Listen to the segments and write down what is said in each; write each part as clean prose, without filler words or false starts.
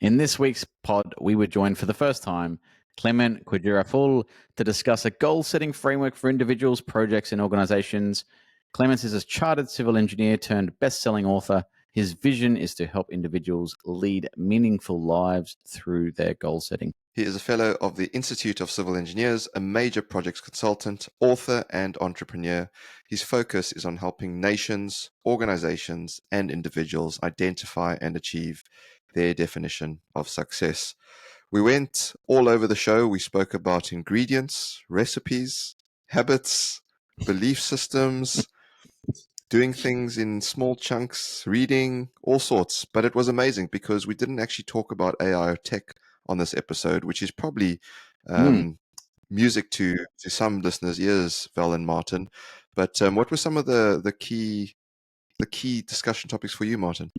In this week's pod, we were joined for the first time Clement Kwegyir-Afful to discuss a goal-setting framework for individuals, projects, and organizations. Clement is a chartered civil engineer turned best-selling author. His vision is to help individuals lead meaningful lives through their goal setting. He is a fellow of the Institute of Civil Engineers, a major projects consultant, author, and entrepreneur. His focus is on helping nations, organizations, and individuals identify and achieve their definition of success. We went all over the show. We spoke about ingredients, recipes, habits, belief systems, doing things in small chunks, reading, all sorts. But it was amazing because we didn't actually talk about AI or tech on this episode, which is probably music to some listeners' ears, Val and Martin. But what were some of the key discussion topics for you, Martin?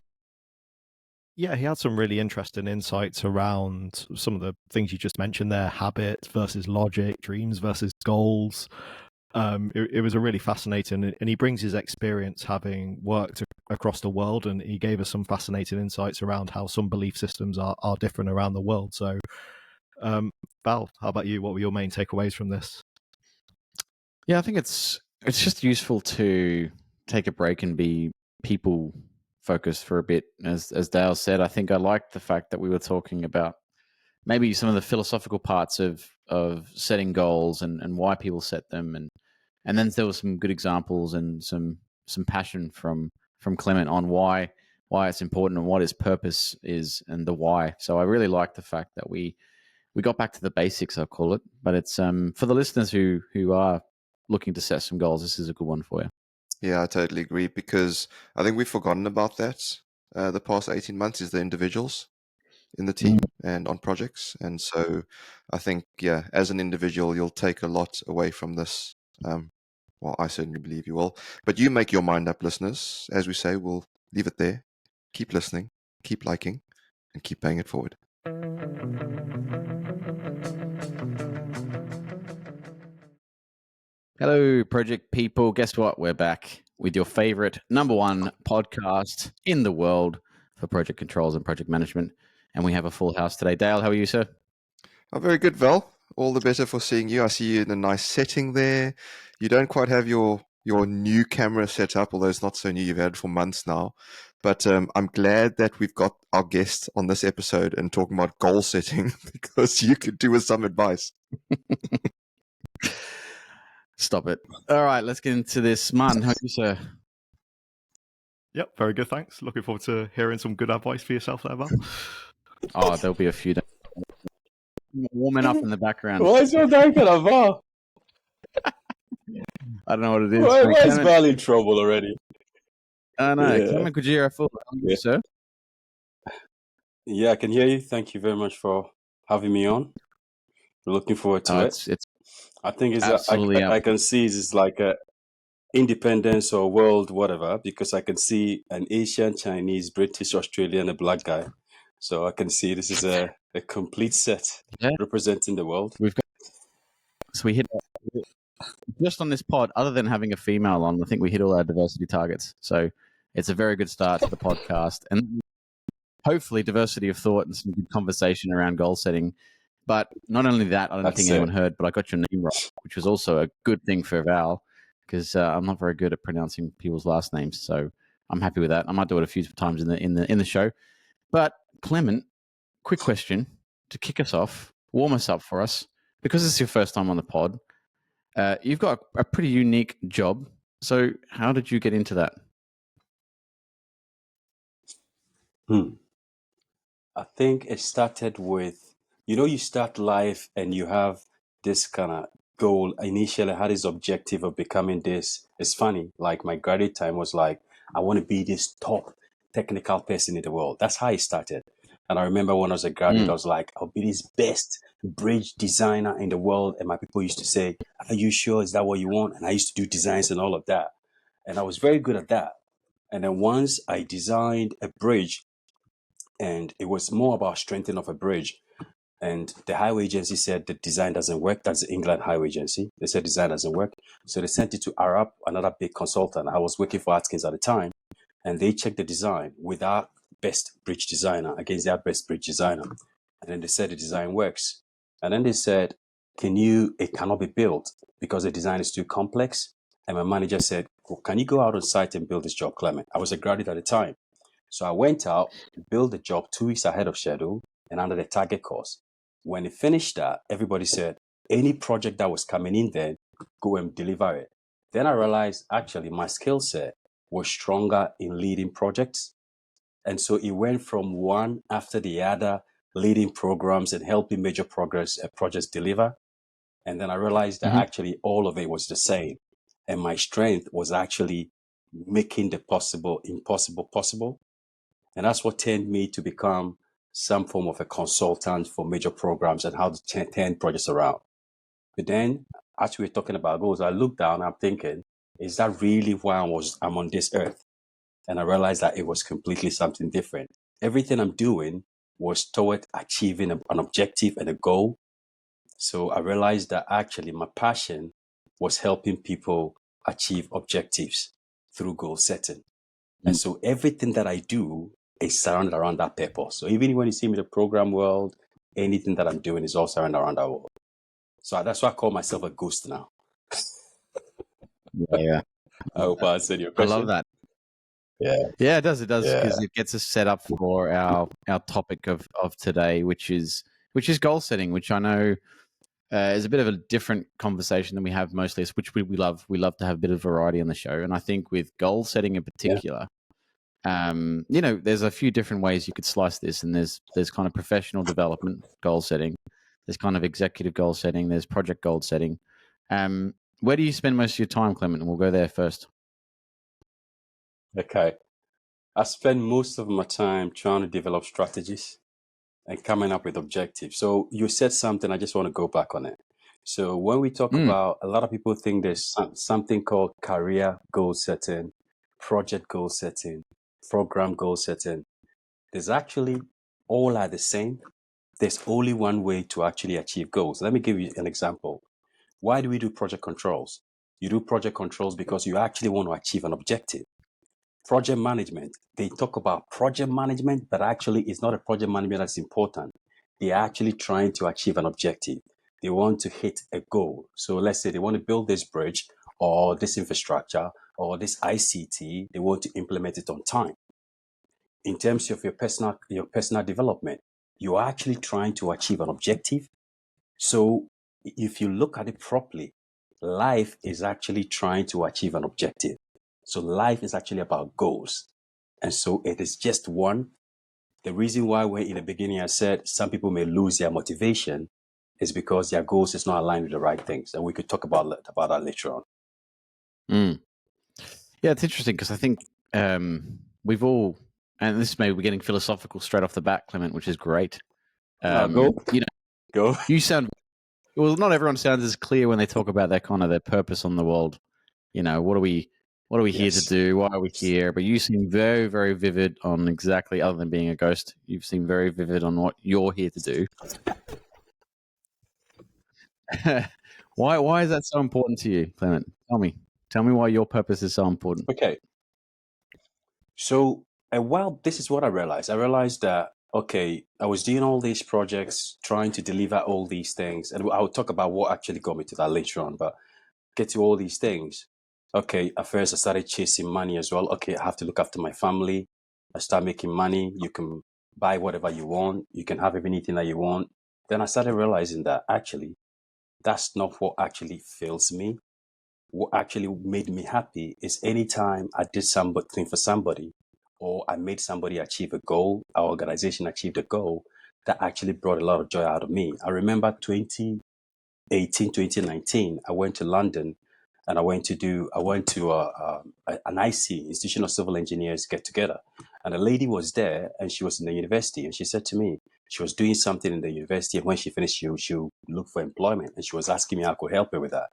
Yeah, he had some really interesting insights around some of the things you just mentioned there: habits versus logic, dreams versus goals. It was a really fascinating, and he brings his experience having worked across the world, and he gave us some fascinating insights around how some belief systems are different around the world. So, Val, how about you? What were your main takeaways from this? Yeah, I think it's just useful to take a break and be people focused for a bit. As Dale said, I think I liked the fact that we were talking about maybe some of the philosophical parts of setting goals and why people set them, and then there were some good examples and some passion from Clement on why it's important and what his purpose is and the why. So I really like the fact that we got back to the basics, I'll call it. But it's for the listeners who are looking to set some goals, this is a good one for you. Yeah, I totally agree, because I think we've forgotten about that. The past 18 months is the individuals in the team and on projects. And so I think, yeah, as an individual, you'll take a lot away from this. Well, I certainly believe you will. But you make your mind up, listeners. As we say, we'll leave it there. Keep listening, keep liking, and keep paying it forward. Hello, project people. Guess what? We're back with your favorite #1 podcast in the world for project controls and project management. And we have a full house today. Dale, how are you, sir? Oh, very good, Val. All the better for seeing you. I see you in a nice setting there. You don't quite have your new camera set up, although it's not so new. You've had it for months now. But I'm glad that we've got our guest on this episode and talking about goal setting, because you could do with some advice. Stop it. All right, let's get into this. Martin, how are you, sir? Yep, very good, thanks. Looking forward to hearing some good advice for yourself there, Val. Oh, there'll be a few warming up in the background. Why is your dark at Val? I don't know what it is. Why is Val in trouble already? I know. Yeah. Clement Kwegyir-Afful, how are you, sir? Yeah, I can hear you. Thank you very much for having me on. Looking forward to it. I think it's absolutely I can see it's like a independence or world, whatever, because I can see an Asian, Chinese, British, Australian, a black guy. So I can see this is a complete set representing the world. We hit just on this pod, other than having a female on, I think we hit all our diversity targets. So it's a very good start to the podcast, and hopefully diversity of thought and some good conversation around goal setting. But not only that, I don't think anyone heard, but I got your name right, which was also a good thing for Val, because I'm not very good at pronouncing people's last names. So I'm happy with that. I might do it a few times in the show. But Clement, quick question to kick us off, warm us up for us, because this is your first time on the pod. You've got a pretty unique job. So how did you get into that? I think it started with, you start life and you have this kind of goal. Initially, I had this objective of becoming this. It's funny, like my graduate time was like, I want to be this top technical person in the world. That's how it started. And I remember when I was a graduate, I was like, I'll be this best bridge designer in the world. And my people used to say, are you sure? Is that what you want? And I used to do designs and all of that. And I was very good at that. And then once I designed a bridge, and it was more about strengthening of a bridge. And the highway agency said the design doesn't work. That's the England Highway Agency. They said design doesn't work. So they sent it to Arab, another big consultant. I was working for Atkins at the time. And they checked the design without best bridge designer against their best bridge designer. And then they said the design works. And then they said, it cannot be built because the design is too complex. And my manager said, well, can you go out on site and build this job, Clement? I was a graduate at the time. So I went out, built the job 2 weeks ahead of schedule and under the target cost. When it finished that, everybody said, any project that was coming in then, go and deliver it. Then I realized actually my skill set was stronger in leading projects. And so it went from one after the other, leading programs and helping major projects deliver. And then I realized that actually all of it was the same. And my strength was actually making the impossible possible. And that's what turned me to become some form of a consultant for major programs and how to turn projects around. But then, as we were talking about goals, I looked down and I'm thinking, is that really why I'm on this earth? And I realized that it was completely something different. Everything I'm doing was toward achieving an objective and a goal. So I realized that actually my passion was helping people achieve objectives through goal setting. And so everything that I do is surrounded around that purpose. So even when you see me in the program world, anything that I'm doing is all surrounded around that world. So that's why I call myself a ghost now. Yeah. I hope I answered your I question. love that. Yeah. Yeah, it does. It does, Yeah. because it gets us set up for our topic of today, which is goal setting, which I know is a bit of a different conversation than we have mostly, which we love. We love to have a bit of variety on the show, and I think with goal setting in particular, there's a few different ways you could slice this, and there's kind of professional development goal setting, there's kind of executive goal setting, there's project goal setting. Where do you spend most of your time, Clement? And we'll go there first. Okay. I spend most of my time trying to develop strategies and coming up with objectives. So you said something, I just want to go back on it. So when we talk about, a lot of people think there's something called career goal setting, project goal setting, program goal setting. There's actually all are the same. There's only one way to actually achieve goals. Let me give you an example. Why do we do project controls? You do project controls because you actually want to achieve an objective. Project management, they talk about project management, but actually it's not a project management that's important. They're actually trying to achieve an objective. They want to hit a goal. So let's say they want to build this bridge or this infrastructure or this ICT. They want to implement it on time. In terms of your personal development, you're actually trying to achieve an objective. So if you look at it properly, life is actually trying to achieve an objective. So life is actually about goals. And so it is just one. The reason why when in the beginning I said some people may lose their motivation is because their goals is not aligned with the right things. And we could talk about that later on. Yeah, it's interesting because I think we've all, and this may be getting philosophical straight off the bat, Clement, which is great. Go. You sound, well, not everyone sounds as clear when they talk about their purpose on the world. What are we here to do? Why are we here? But you seem very, very vivid on exactly, other than being a ghost, you seem very vivid on what you're here to do. Why is that so important to you, Clement? Tell me why your purpose is so important. Okay. So this is what I realized. I realized that, okay, I was doing all these projects, trying to deliver all these things. And I'll talk about what actually got me to that later on, but get to all these things. Okay, at first I started chasing money as well. Okay, I have to look after my family. I start making money. You can buy whatever you want. You can have anything that you want. Then I started realizing that actually, that's not what actually fills me. What actually made me happy is anytime I did something for somebody, or I made somebody achieve a goal, our organization achieved a goal, that actually brought a lot of joy out of me. I remember 2018, 2019, I went to London and I went to an IC, Institution of Civil Engineers, get together. And a lady was there and she was in the university, and she said to me, she was doing something in the university, and when she finished, she'll look for employment. And she was asking me how I could help her with that.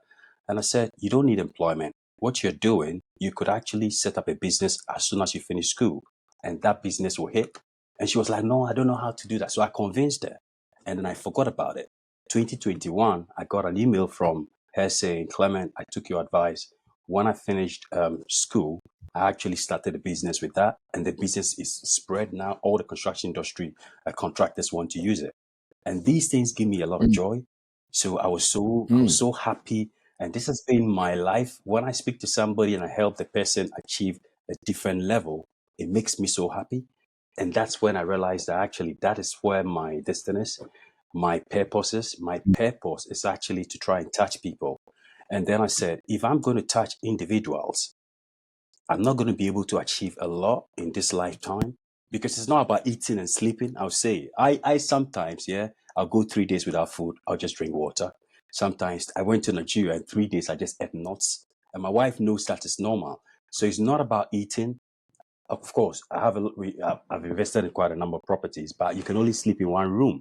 And I said, you don't need employment. What you're doing, you could actually set up a business as soon as you finish school, and that business will hit. And she was like, no, I don't know how to do that. So I convinced her, and then I forgot about it. 2021, I got an email from her saying, Clement, I took your advice. When I finished school, I actually started a business with that, and the business is spread now. All the construction industry contractors want to use it, and these things give me a lot of joy. So I was so happy, and this has been my life. When I speak to somebody and I help the person achieve a different level, it makes me so happy, and that's when I realized that actually that is where my destiny is, my purpose is. My purpose is actually to try and touch people, and then I said, if I'm going to touch individuals, I'm not going to be able to achieve a lot in this lifetime because it's not about eating and sleeping. I'll say, I sometimes, I'll go 3 days without food. I'll just drink water. Sometimes I went to Nigeria and 3 days I just ate nuts. And my wife knows that is normal. So it's not about eating. Of course, I've invested in quite a number of properties, but you can only sleep in one room.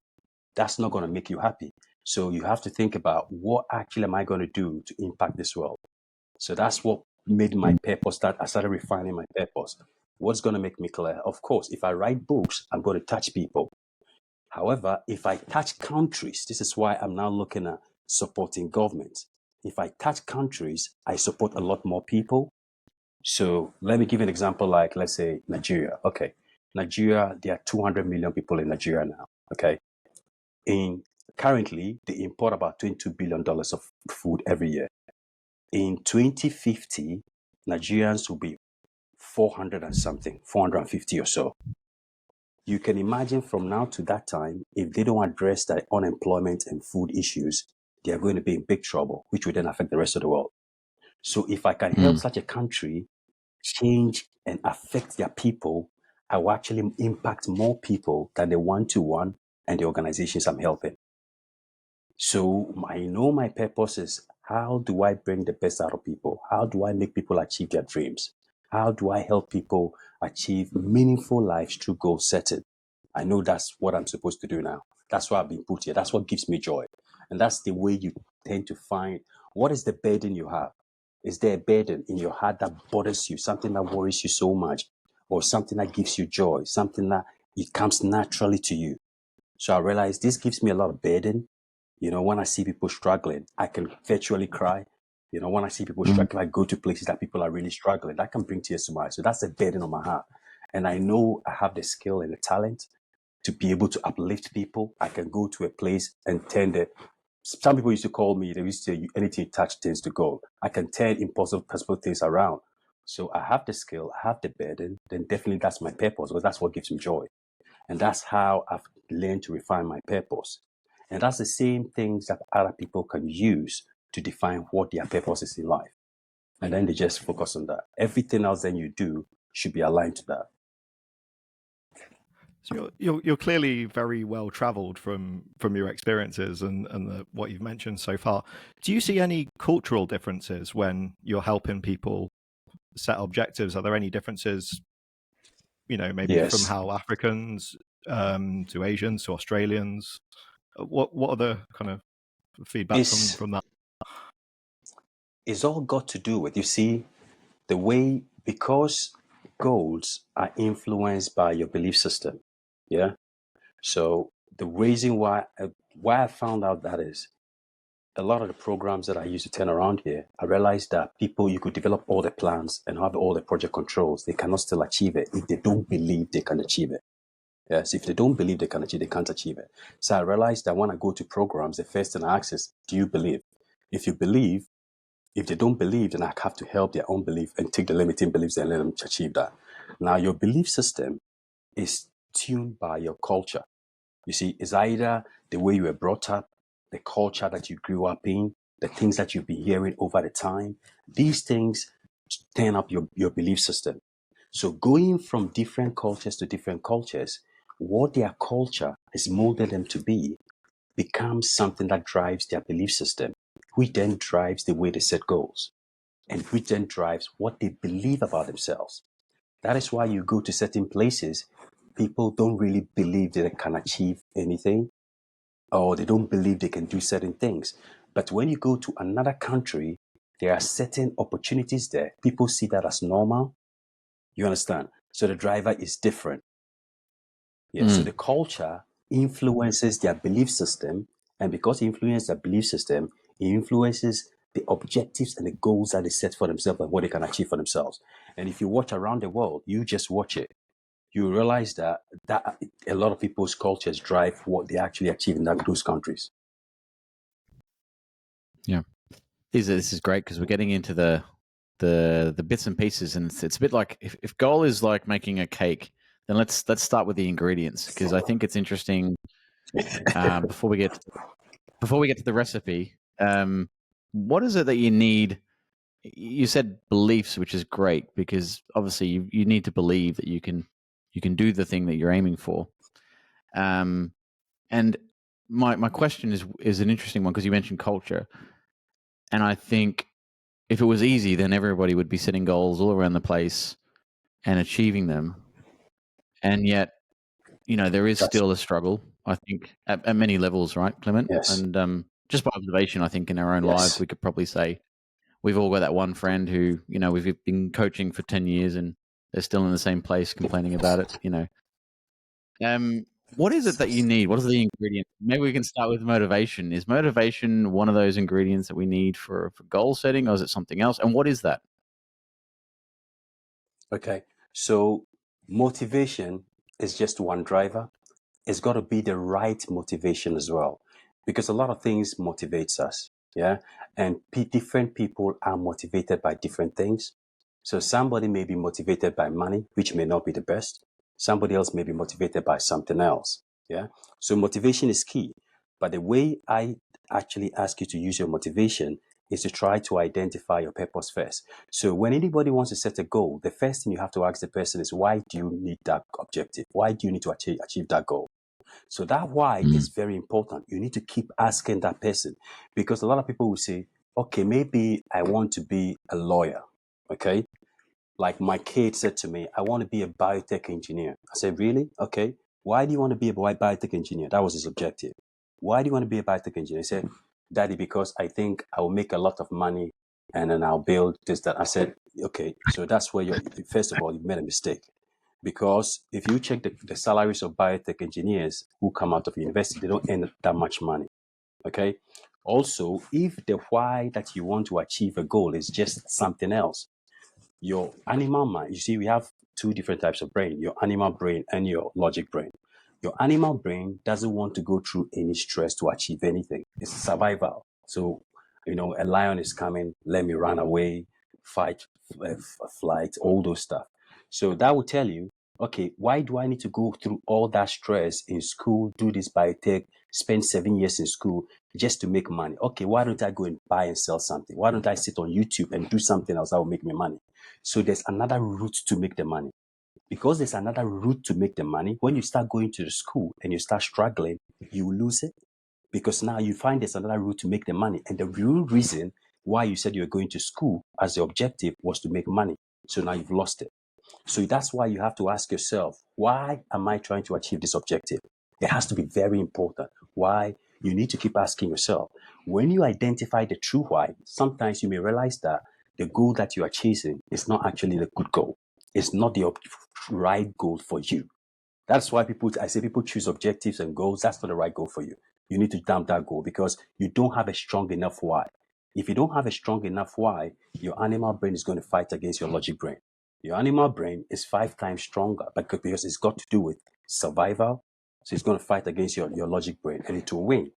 That's not going to make you happy. So you have to think about what actually am I going to do to impact this world? So that's what made my purpose that I started refining my purpose. What's going to make me clear? Of course, if I write books, I'm going to touch people. However, if I touch countries, this is why I'm now looking at supporting governments. If I touch countries, I support a lot more people. So let me give you an example, like let's say Nigeria. Okay. Nigeria, there are 200 million people in Nigeria now. Okay. Currently, they import about $22 billion of food every year. In 2050, Nigerians will be 400 and something, 450 or so. You can imagine from now to that time, if they don't address the unemployment and food issues, they are going to be in big trouble, which will then affect the rest of the world. So if I can help such a country change and affect their people, I will actually impact more people than the one-to-one and the organizations I'm helping. So I know my purpose is, how do I bring the best out of people? How do I make people achieve their dreams? How do I help people achieve meaningful lives through goal setting? I know that's what I'm supposed to do now. That's why I've been put here. That's what gives me joy. And that's the way you tend to find, what is the burden you have? Is there a burden in your heart that bothers you, something that worries you so much, or something that gives you joy, something that it comes naturally to you? So I realized this gives me a lot of burden. When I see people struggling, I can virtually cry. When I see people struggling, I go to places that people are really struggling. That can bring tears to my eyes. So that's a burden on my heart. And I know I have the skill and the talent to be able to uplift people. I can go to a place and some people used to call me, they used to say, anything you touch turns to gold. I can turn impossible possible things around. So I have the skill, I have the burden, then definitely that's my purpose, because that's what gives me joy. And that's how I've learned to refine my purpose. And that's the same things that other people can use to define what their purpose is in life. And then they just focus on that. Everything else then you do should be aligned to that. So you're clearly very well travelled from your experiences and what you've mentioned so far. Do you see any cultural differences when you're helping people set objectives? Are there any differences, maybe from how Africans to Asians to Australians? What are the kind of feedback from that? It's all got to do with, you see, the way, because goals are influenced by your belief system. Yeah. So the reason why I found out that is, a lot of the programs that I used to turn around here, I realized that people, you could develop all the plans and have all the project controls. They cannot still achieve it if they don't believe they can achieve it. Yes, if they don't believe they can achieve, they can't achieve it. So I realized that when I go to programs, the first thing I ask is, do you believe? If you believe, if they don't believe, then I have to help their own belief and take the limiting beliefs and let them achieve that. Now, your belief system is tuned by your culture. You see, it's either the way you were brought up, the culture that you grew up in, the things that you've been hearing over the time. These things turn up your belief system. So going from different cultures to different cultures, what their culture has molded them to be becomes something that drives their belief system, which then drives the way they set goals, and which then drives what they believe about themselves. That is why you go to certain places, people don't really believe that they can achieve anything, or they don't believe they can do certain things. But when you go to another country, there are certain opportunities there. People see that as normal. You understand? So the driver is different. Yeah. So the culture influences their belief system. And because it influences their belief system, it influences the objectives and the goals that they set for themselves and what they can achieve for themselves. And if you watch around the world, you just watch it, you realize that a lot of people's cultures drive what they actually achieve in those countries. Yeah, this is great because we're getting into the bits and pieces, and it's a bit like if goal is like making a cake, then let's start with the ingredients, because I think it's interesting. Before we get to the recipe, what is it that you need? You said beliefs, which is great, because obviously you need to believe that you can do the thing that you're aiming for. And my question is an interesting one, because you mentioned culture, and I think if it was easy, then everybody would be setting goals all around the place and achieving them. And yet, there is still a struggle, I think, at many levels, right, Clement? Yes. And just by observation, I think in our own lives, we could probably say we've all got that one friend who, we've been coaching for 10 years and they're still in the same place complaining about it. What is it that you need? What is the ingredient? Maybe we can start with motivation. Is motivation one of those ingredients that we need for goal setting, or is it something else? And what is that? Okay. So motivation is just one driver. It's got to be the right motivation as well, because a lot of things motivates us. Yeah. And different people are motivated by different things. So somebody may be motivated by money, which may not be the best. Somebody else may be motivated by something else. Yeah. So motivation is key. But the way I actually ask you to use your motivation is to try to identify your purpose first. So when anybody wants to set a goal, the first thing you have to ask the person is, why do you need that objective? Why do you need to achieve that goal? So that why is very important. You need to keep asking that person, because a lot of people will say, okay, maybe I want to be a lawyer. Okay. Like my kid said to me, I want to be a biotech engineer. I said, really? Okay. Why do you want to be a biotech engineer? That was his objective. Why do you want to be a biotech engineer? He said, Daddy, because I think I will make a lot of money and then I'll build this, that. I said, okay, so that's where first of all, you made a mistake. Because if you check the salaries of biotech engineers who come out of university, they don't earn that much money. Okay. Also, if the why that you want to achieve a goal is just something else, your animal mind, you see, we have two different types of brain, your animal brain and your logic brain. Your animal brain doesn't want to go through any stress to achieve anything. It's survival. So, a lion is coming, let me run away, fight, flight, all those stuff. So that will tell you, okay, why do I need to go through all that stress in school, do this biotech, spend 7 years in school just to make money? Okay, why don't I go and buy and sell something? Why don't I sit on YouTube and do something else that will make me money? So there's another route to make the money. Because there's another route to make the money, when you start going to the school and you start struggling, you will lose it. Because now you find there's another route to make the money. And the real reason why you said you're going to school as the objective was to make money. So now you've lost it. So that's why you have to ask yourself, why am I trying to achieve this objective? It has to be very important. Why? You need to keep asking yourself. When you identify the true why, sometimes you may realize that the goal that you are chasing is not actually the good goal. It's not the right goal for you. That's why I say people choose objectives and goals. That's not the right goal for you. You need to dump that goal because you don't have a strong enough why. If you don't have a strong enough why, your animal brain is going to fight against your logic brain. Your animal brain is 5 times stronger because it's got to do with survival. So it's going to fight against your logic brain and it will win.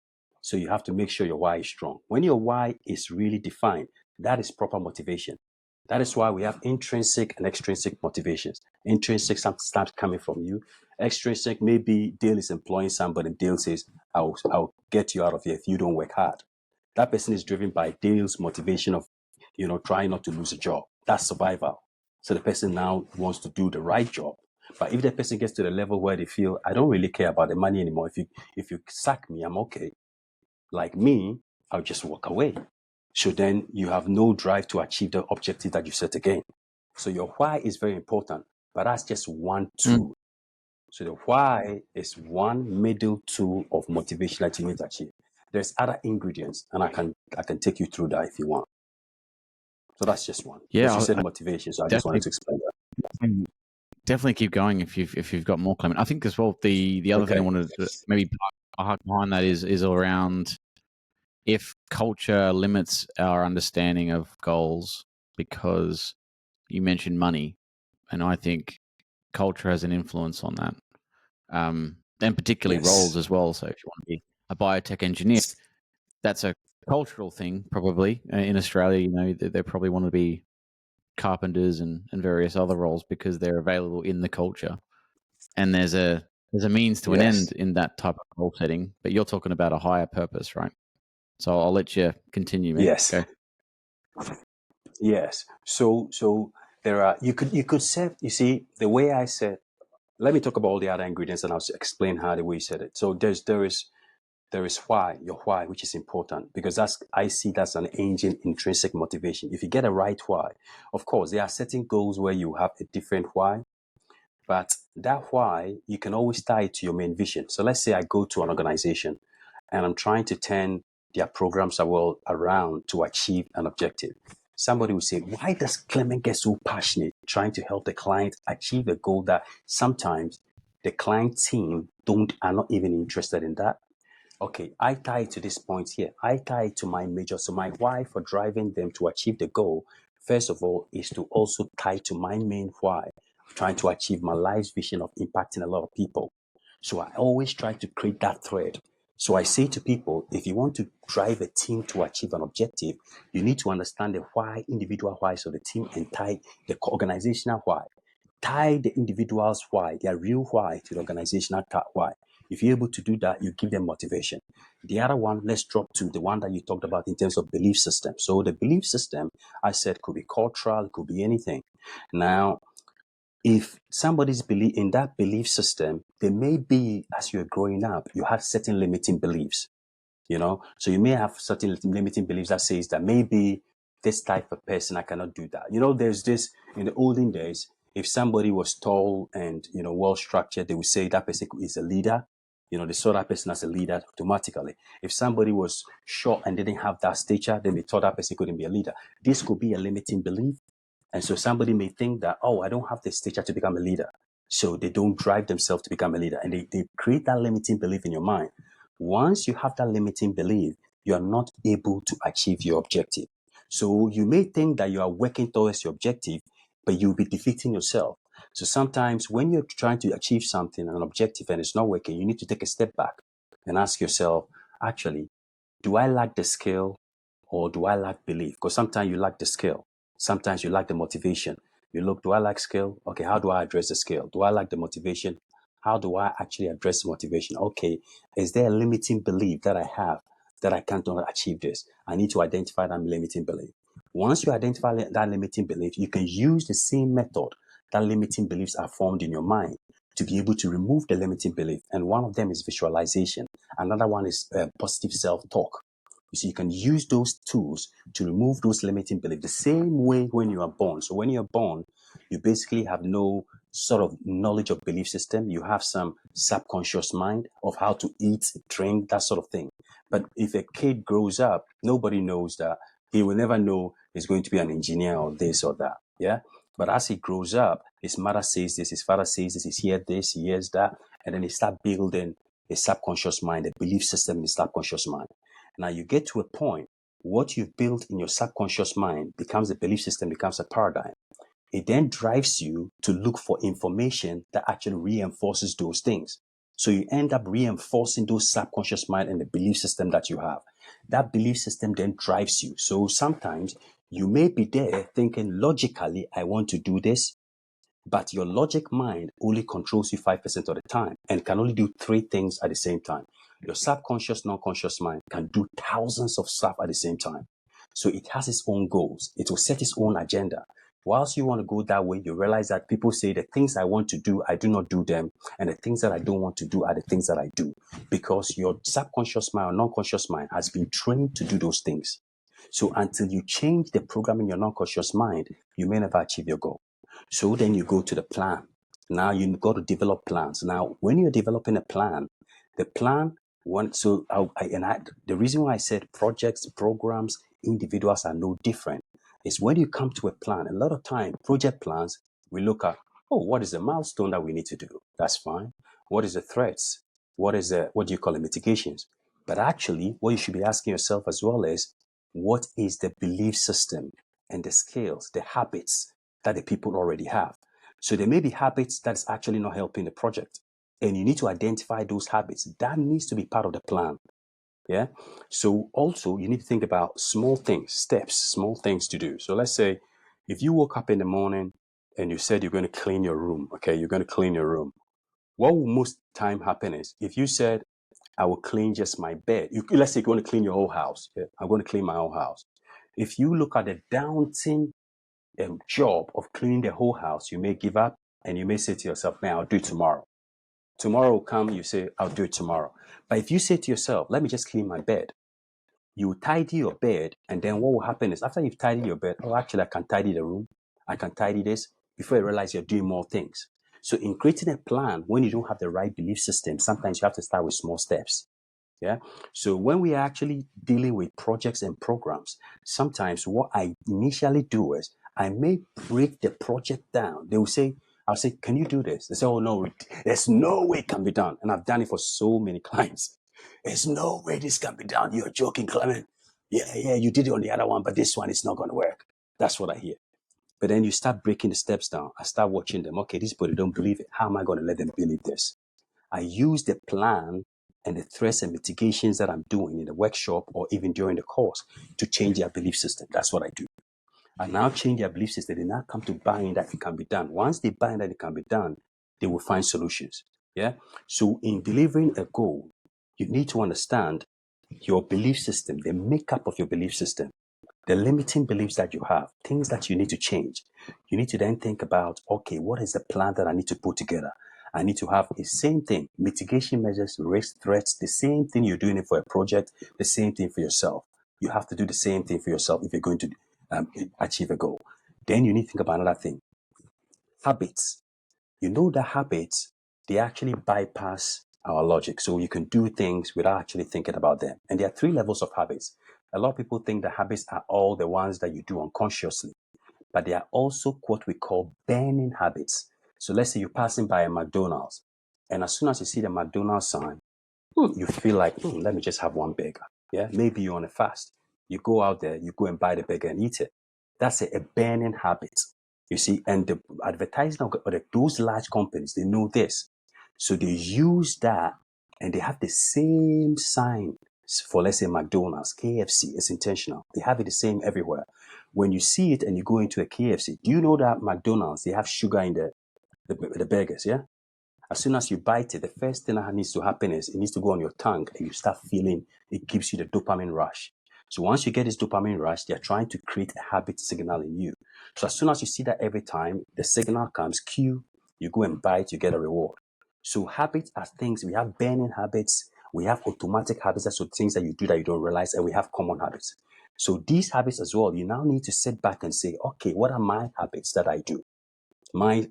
So you have to make sure your why is strong. When your why is really defined, that is proper motivation. That is why we have intrinsic and extrinsic motivations. Intrinsic starts coming from you. Extrinsic, maybe Dale is employing somebody. Dale says, I'll get you out of here if you don't work hard. That person is driven by Dale's motivation of, trying not to lose a job. That's survival. So the person now wants to do the right job. But if the person gets to the level where they feel, I don't really care about the money anymore. If you sack me, I'm okay. Like me, I'll just walk away. So then you have no drive to achieve the objective that you set again. So your why is very important, but that's just one tool. So the why is one middle tool of motivation that you need to achieve. There's other ingredients, and I can take you through that if you want. So that's just one. Yeah, because you said motivation, so I just wanted to explain that. Definitely keep going if you've got more, Clement. I think as well the other thing I wanted to maybe park behind that is around if culture limits our understanding of goals, because you mentioned money, and I think culture has an influence on that, and particularly roles Yes. as well. So if you want to be a biotech engineer, that's a cultural thing probably. In Australia, you know, they probably want to be carpenters and various other roles because they're available in the culture. And there's a means to an Yes. end in that type of role setting, but you're talking about a higher purpose, right? So I'll let you continue, mate. Yes. Go. Yes. So there are, you could say, you see, the way I said, let me talk about all the other ingredients and I'll explain how the way you said it. So there is why, your why, which is important, because I see that's an engine intrinsic motivation. If you get a right why, of course, there are certain goals where you have a different why, but that why, you can always tie it to your main vision. So let's say I go to an organization and I'm trying to turn their programs around to achieve an objective. Somebody will say, why does Clement get so passionate trying to help the client achieve a goal that sometimes the client team are not even interested in that? Okay, I tie it to this point here. I tie it to my major. So my why for driving them to achieve the goal, first of all, is to also tie to my main why, trying to achieve my life's vision of impacting a lot of people. So I always try to create that thread. So I say to people, if you want to drive a team to achieve an objective, you need to understand the why, individual whys of the team, and tie the organizational why. Tie the individual's why, their real why, to the organizational why. If you're able to do that, you give them motivation. The other one, let's drop to the one that you talked about in terms of belief system. So the belief system, I said, could be cultural, it could be anything. Now, if somebody's belief in that belief system, there may be, as you're growing up, you had certain limiting beliefs, you know. So you may have certain limiting beliefs that says that maybe this type of person, I cannot do that. You know, there's this, in the olden days, if somebody was tall and, you know, well structured, they would say that person is a leader. You know, they saw that person as a leader automatically. If somebody was short and didn't have that stature, then they thought that person couldn't be a leader. This could be a limiting belief. And so somebody may think that, oh, I don't have the stature to become a leader. So they don't drive themselves to become a leader. And they create that limiting belief in your mind. Once you have that limiting belief, you are not able to achieve your objective. So you may think that you are working towards your objective, but you'll be defeating yourself. So sometimes when you're trying to achieve something, an objective, and it's not working, you need to take a step back and ask yourself, actually, do I lack the skill or do I lack belief? Because sometimes you lack the skill. Sometimes you lack the motivation. You look, do I lack skill? Okay, how do I address the skill? Do I lack the motivation? How do I actually address the motivation? Okay, is there a limiting belief that I have that I can't achieve this? I need to identify that limiting belief. Once you identify that limiting belief, you can use the same method that limiting beliefs are formed in your mind to be able to remove the limiting belief. And one of them is visualization. Another one is positive self-talk. You see, you can use those tools to remove those limiting beliefs the same way when you are born. So when you're born, you basically have no sort of knowledge of belief system. You have some subconscious mind of how to eat, drink, that sort of thing. But if a kid grows up, nobody knows that. He will never know he's going to be an engineer or this or that. Yeah. But as he grows up, his mother says this, his father says this, he hears this, he hears that, and then he start building a subconscious mind, a belief system in his subconscious mind. Now you get to a point, what you've built in your subconscious mind becomes a belief system, becomes a paradigm. It then drives you to look for information that actually reinforces those things. So you end up reinforcing those subconscious mind and the belief system that you have. That belief system then drives you. So sometimes you may be there thinking logically, I want to do this, but your logic mind only controls you 5% of the time and can only do three things at the same time. Your subconscious, non-conscious mind can do thousands of stuff at the same time. So it has its own goals. It will set its own agenda. Whilst you want to go that way, you realize that people say the things I want to do, I do not do them. And the things that I don't want to do are the things that I do. Because your subconscious mind or non-conscious mind has been trained to do those things. So until you change the program in your non-conscious mind, you may never achieve your goal. So then you go to the plan. Now you've got to develop plans. Now, when you're developing a plan, the plan the reason why I said projects, programs, individuals are no different is when you come to a plan. A lot of time, project plans, we look at, oh, what is the milestone that we need to do? That's fine. What is the threats? What do you call it? Mitigations. But actually, what you should be asking yourself as well is, what is the belief system and the skills, the habits that the people already have? So there may be habits that's actually not helping the project. And you need to identify those habits. That needs to be part of the plan. Yeah. So also you need to think about small things, steps, small things to do. So let's say if you woke up in the morning and you said you're going to clean your room, okay, you're going to clean your room. What will most time happen is if you said, I will clean just my bed. Let's say you want to clean your whole house. Yeah, I'm going to clean my whole house. If you look at the daunting job of cleaning the whole house, you may give up and you may say to yourself, man, I'll do it tomorrow. Tomorrow will come, you say, I'll do it tomorrow. But if you say to yourself, let me just clean my bed, you tidy your bed, and then what will happen is after you've tidied your bed, oh, actually, I can tidy the room, I can tidy this, before you realize you're doing more things. So in creating a plan, when you don't have the right belief system, sometimes you have to start with small steps. Yeah. So when we are actually dealing with projects and programs, sometimes what I initially do is I may break the project down. They will say, I'll say, can you do this? They say, oh no, there's no way it can be done. And I've done it for so many clients. There's no way this can be done. You're joking, Clement. Yeah, you did it on the other one, but this one is not going to work. That's what I hear. But then you start breaking the steps down. I start watching them. Okay, these people don't believe it. How am I going to let them believe this? I use the plan and the threats and mitigations that I'm doing in the workshop or even during the course to change their belief system. That's what I do. I now change their belief system. They now come to buying that it can be done. Once they buy that it can be done, they will find solutions. Yeah. So in delivering a goal, you need to understand your belief system, the makeup of your belief system, the limiting beliefs that you have, things that you need to change. You need to then think about, okay, what is the plan that I need to put together? I need to have the same thing, mitigation measures, risk, threats, the same thing you're doing it for a project, the same thing for yourself. You have to do the same thing for yourself if you're going to achieve a goal. Then you need to think about another thing, habits. You know that habits, they actually bypass our logic. So you can do things without actually thinking about them. And there are three levels of habits. A lot of people think that habits are all the ones that you do unconsciously, but they are also what we call burning habits. So let's say you're passing by a McDonald's, and as soon as you see the McDonald's sign, you feel like, let me just have one burger. Yeah, maybe you're on a fast. You go out there, you go and buy the burger and eat it. That's a burning habit. You see, and the advertising of those large companies, they know this. So they use that and they have the same sign for, let's say, McDonald's, KFC. It's intentional. They have it the same everywhere. When you see it and you go into a KFC, do you know that McDonald's, they have sugar in the burgers, yeah? As soon as you bite it, the first thing that needs to happen is it needs to go on your tongue and you start feeling it gives you the dopamine rush. So once you get this dopamine rush, they're trying to create a habit signal in you. So as soon as you see that every time the signal comes, cue, you go and bite, you get a reward. So habits are things, we have burning habits, we have automatic habits, that's the things that you do that you don't realize, and we have common habits. So these habits as well, you now need to sit back and say, okay, what are my habits that I do? My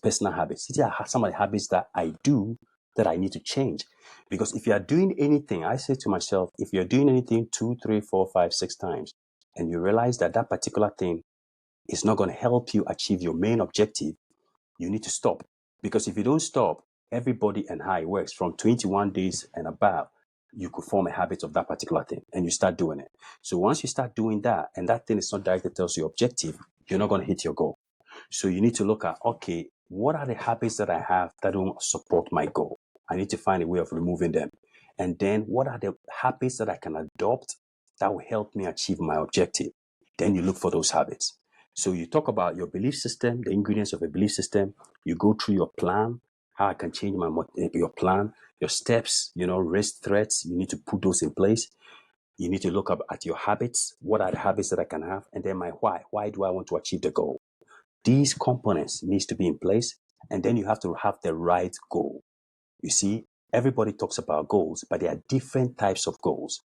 personal habits. These are some of the habits that I do that I need to change. Because if you are doing anything, I say to myself, if you're doing anything 2, 3, 4, 5, 6 times, and you realize that that particular thing is not going to help you achieve your main objective, you need to stop. Because if you don't stop, everybody and how it works from 21 days and above, you could form a habit of that particular thing and you start doing it. So once you start doing that and that thing is not directed towards your objective, you're not going to hit your goal. So you need to look at, okay, what are the habits that I have that don't support my goal? I need to find a way of removing them. And then what are the habits that I can adopt that will help me achieve my objective? Then you look for those habits. So you talk about your belief system, the ingredients of a belief system. You go through your plan, how I can change your plan, your steps, risk, threats. You need to put those in place. You need to look up at your habits. What are the habits that I can have? And then my why. Why do I want to achieve the goal? These components needs to be in place, and then you have to have the right goal. You see, everybody talks about goals, but there are different types of goals.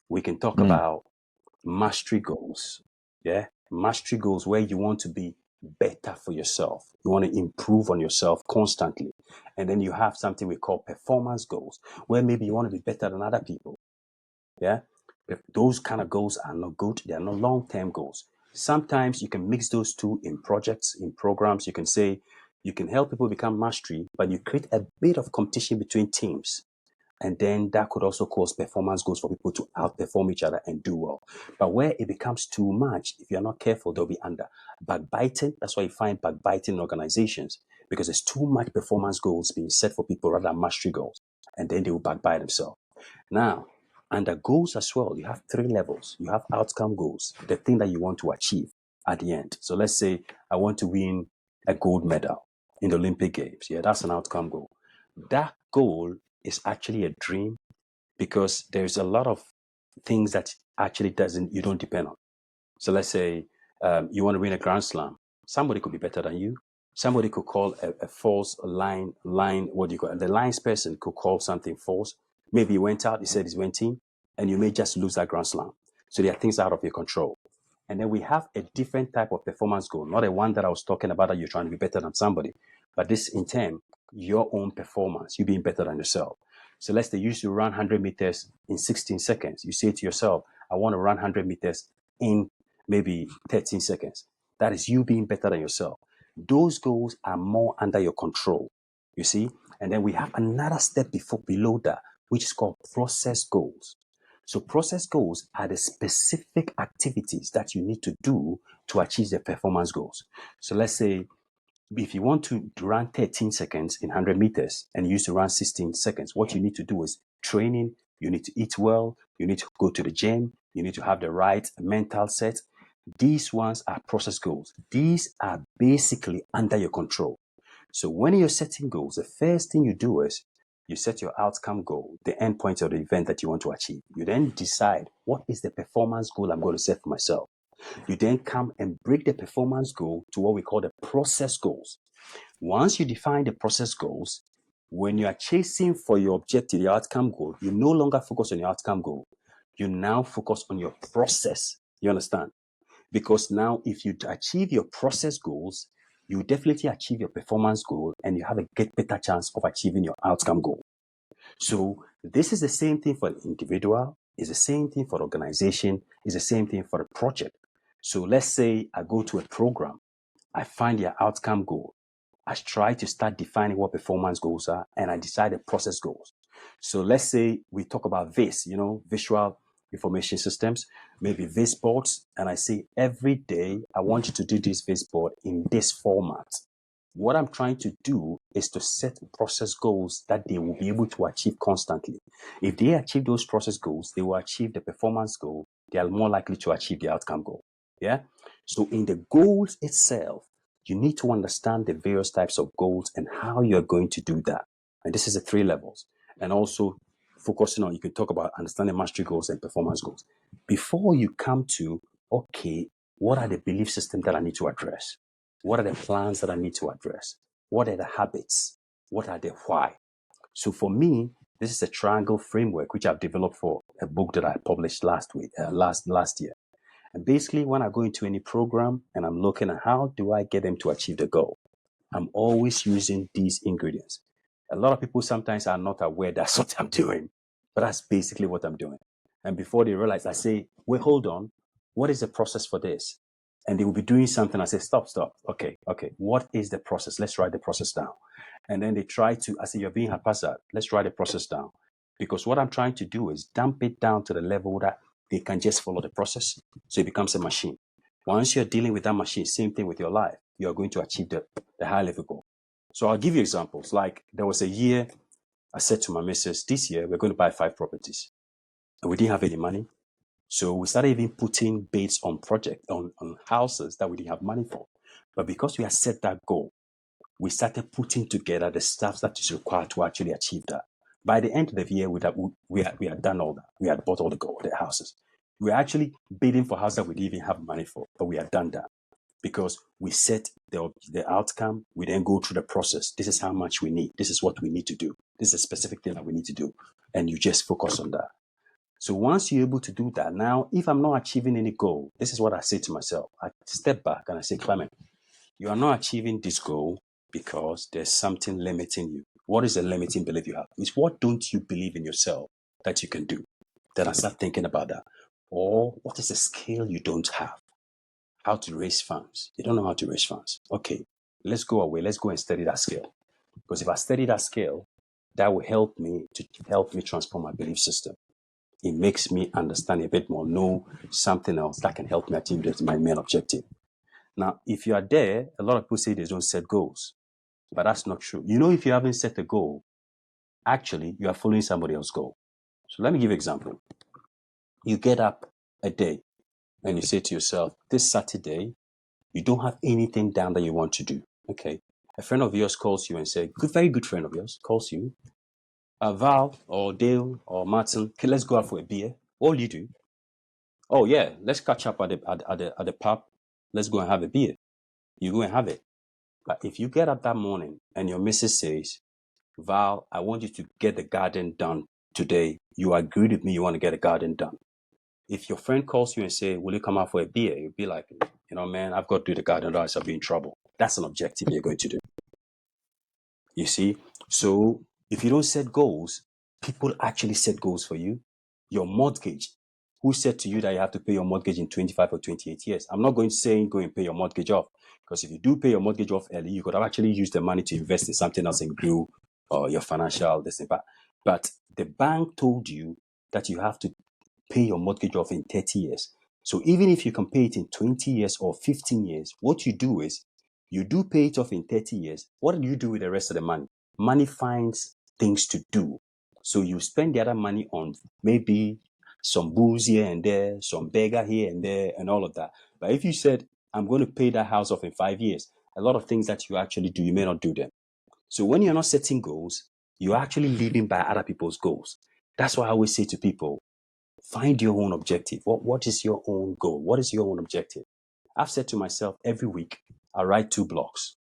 We can talk about mastery goals. Yeah, mastery goals where you want to be better for yourself. You want to improve on yourself constantly. And then you have something we call performance goals, where maybe you want to be better than other people. Yeah, if those kind of goals are not good. They are not long-term goals. Sometimes you can mix those two in projects, in programs. You can say you can help people become mastery, but you create a bit of competition between teams. And then that could also cause performance goals for people to outperform each other and do well. But where it becomes too much, if you're not careful, they'll be under backbiting. That's why you find backbiting in organizations, because there's too much performance goals being set for people rather than mastery goals. And then they will backbite themselves. Now, under goals as well, you have 3 levels. You have outcome goals, the thing that you want to achieve at the end. So let's say I want to win a gold medal in the Olympic Games. Yeah, that's an outcome goal. That goal is actually a dream, because there's a lot of things that actually you don't depend on. So let's say you want to win a Grand Slam. Somebody could be better than you. Somebody could call a false line, what do you call it? The lines person could call something false. Maybe he went out, he said he's went in, and you may just lose that Grand Slam. So there are things out of your control. And then we have a different type of performance goal, not the one that I was talking about, that you're trying to be better than somebody, but this in turn, your own performance, you being better than yourself. So let's say you used to run 100 meters in 16 seconds. You say to yourself, I want to run 100 meters in maybe 13 seconds. That is you being better than yourself. Those goals are more under your control, you see? And then we have another step below that, which is called process goals. So process goals are the specific activities that you need to do to achieve the performance goals. So let's say if you want to run 13 seconds in 100 meters and you used to run 16 seconds, what you need to do is training. You need to eat well. You need to go to the gym. You need to have the right mental set. These ones are process goals. These are basically under your control. So when you're setting goals, the first thing you do is you set your outcome goal, the end point of the event that you want to achieve. You then decide, what is the performance goal I'm going to set for myself? You then come and break the performance goal to what we call the process goals. Once you define the process goals, when you are chasing for your objective, your outcome goal, you no longer focus on your outcome goal. You now focus on your process. You understand? Because now if you achieve your process goals, you definitely achieve your performance goal, and you have a better chance of achieving your outcome goal. So this is the same thing for the individual, it's the same thing for the organization, it's the same thing for the project. So let's say I go to a program, I find their outcome goal, I try to start defining what performance goals are, and I decide the process goals. So let's say we talk about VIS, visual information systems, maybe VIS boards, and I say every day I want you to do this VIS board in this format. What I'm trying to do is to set process goals that they will be able to achieve constantly. If they achieve those process goals, they will achieve the performance goal. They are more likely to achieve the outcome goal. Yeah. So in the goals itself, you need to understand the various types of goals and how you're going to do that. And this is the 3 levels. And also focusing on, you can talk about understanding mastery goals and performance goals. Before you come to, okay, what are the belief systems that I need to address? What are the plans that I need to address? What are the habits? What are the why? So for me, this is a triangle framework which I've developed for a book that I published last year. And basically, when I go into any program and I'm looking at how do I get them to achieve the goal, I'm always using these ingredients. A lot of people sometimes are not aware that's what I'm doing, but that's basically what I'm doing. And before they realize, I say, wait, hold on. What is the process for this? And they will be doing something. I say, stop. Okay. What is the process? Let's write the process down. And then they try to, I say, you're being haphazard. Let's write the process down. Because what I'm trying to do is dump it down to the level that they can just follow the process. So it becomes a machine. Once you're dealing with that machine, same thing with your life, you're going to achieve the high level goal. So I'll give you examples. Like there was a year I said to my missus, this year we're going to buy 5 properties. And we didn't have any money. So we started even putting bids on houses that we didn't have money for. But because we had set that goal, we started putting together the stuff that is required to actually achieve that. By the end of the year, we had done all that. We had bought all the houses. We were actually bidding for houses that we didn't even have money for, but we had done that because we set the outcome. We then go through the process. This is how much we need. This is what we need to do. This is a specific thing that we need to do. And you just focus on that. So once you're able to do that, now, if I'm not achieving any goal, this is what I say to myself. I step back and I say, Clement, you are not achieving this goal because there's something limiting you. What is the limiting belief you have? It's what don't you believe in yourself that you can do? Then I start thinking about that. Or what is the skill you don't have? How to raise funds. You don't know how to raise funds. Okay, let's go away. Let's go and study that skill. Because if I study that skill, that will help me transform my belief system. It makes me understand a bit more, know something else that can help me achieve my main objective. Now, if you are there, a lot of people say they don't set goals, but that's not true. If you haven't set a goal, actually, you are following somebody else's goal. So let me give you an example. You get up a day and you say to yourself, this Saturday, you don't have anything down that you want to do. Okay. A friend of yours calls you and says, very good friend of yours calls you, Val or Dale or Martin, okay, let's go out for a beer. All you do, oh yeah, let's catch up at the pub. Let's go and have a beer. You go and have it. But if you get up that morning and your missus says, Val, I want you to get the garden done today. You agreed with me, you want to get the garden done. If your friend calls you and say, will you come out for a beer? You'll be like, man, I've got to do the garden, otherwise I'll be in trouble. That's an objective you're going to do. You see? So if you don't set goals, people actually set goals for you. Your mortgage, who said to you that you have to pay your mortgage in 25 or 28 years? I'm not going to say go and pay your mortgage off, because if you do pay your mortgage off early, you could have actually used the money to invest in something else and grow your financial destiny. But the bank told you that you have to pay your mortgage off in 30 years. So even if you can pay it in 20 years or 15 years, what you do is you do pay it off in 30 years. What do you do with the rest of the money? Money finds things to do. So you spend the other money on maybe some booze here and there, some beggar here and there, and all of that. But if you said, I'm going to pay that house off in 5 years, a lot of things that you actually do, you may not do them. So when you're not setting goals, you're actually living by other people's goals. That's why I always say to people, find your own objective. What is your own goal? What is your own objective? I've said to myself, every week, I write 2 blocks.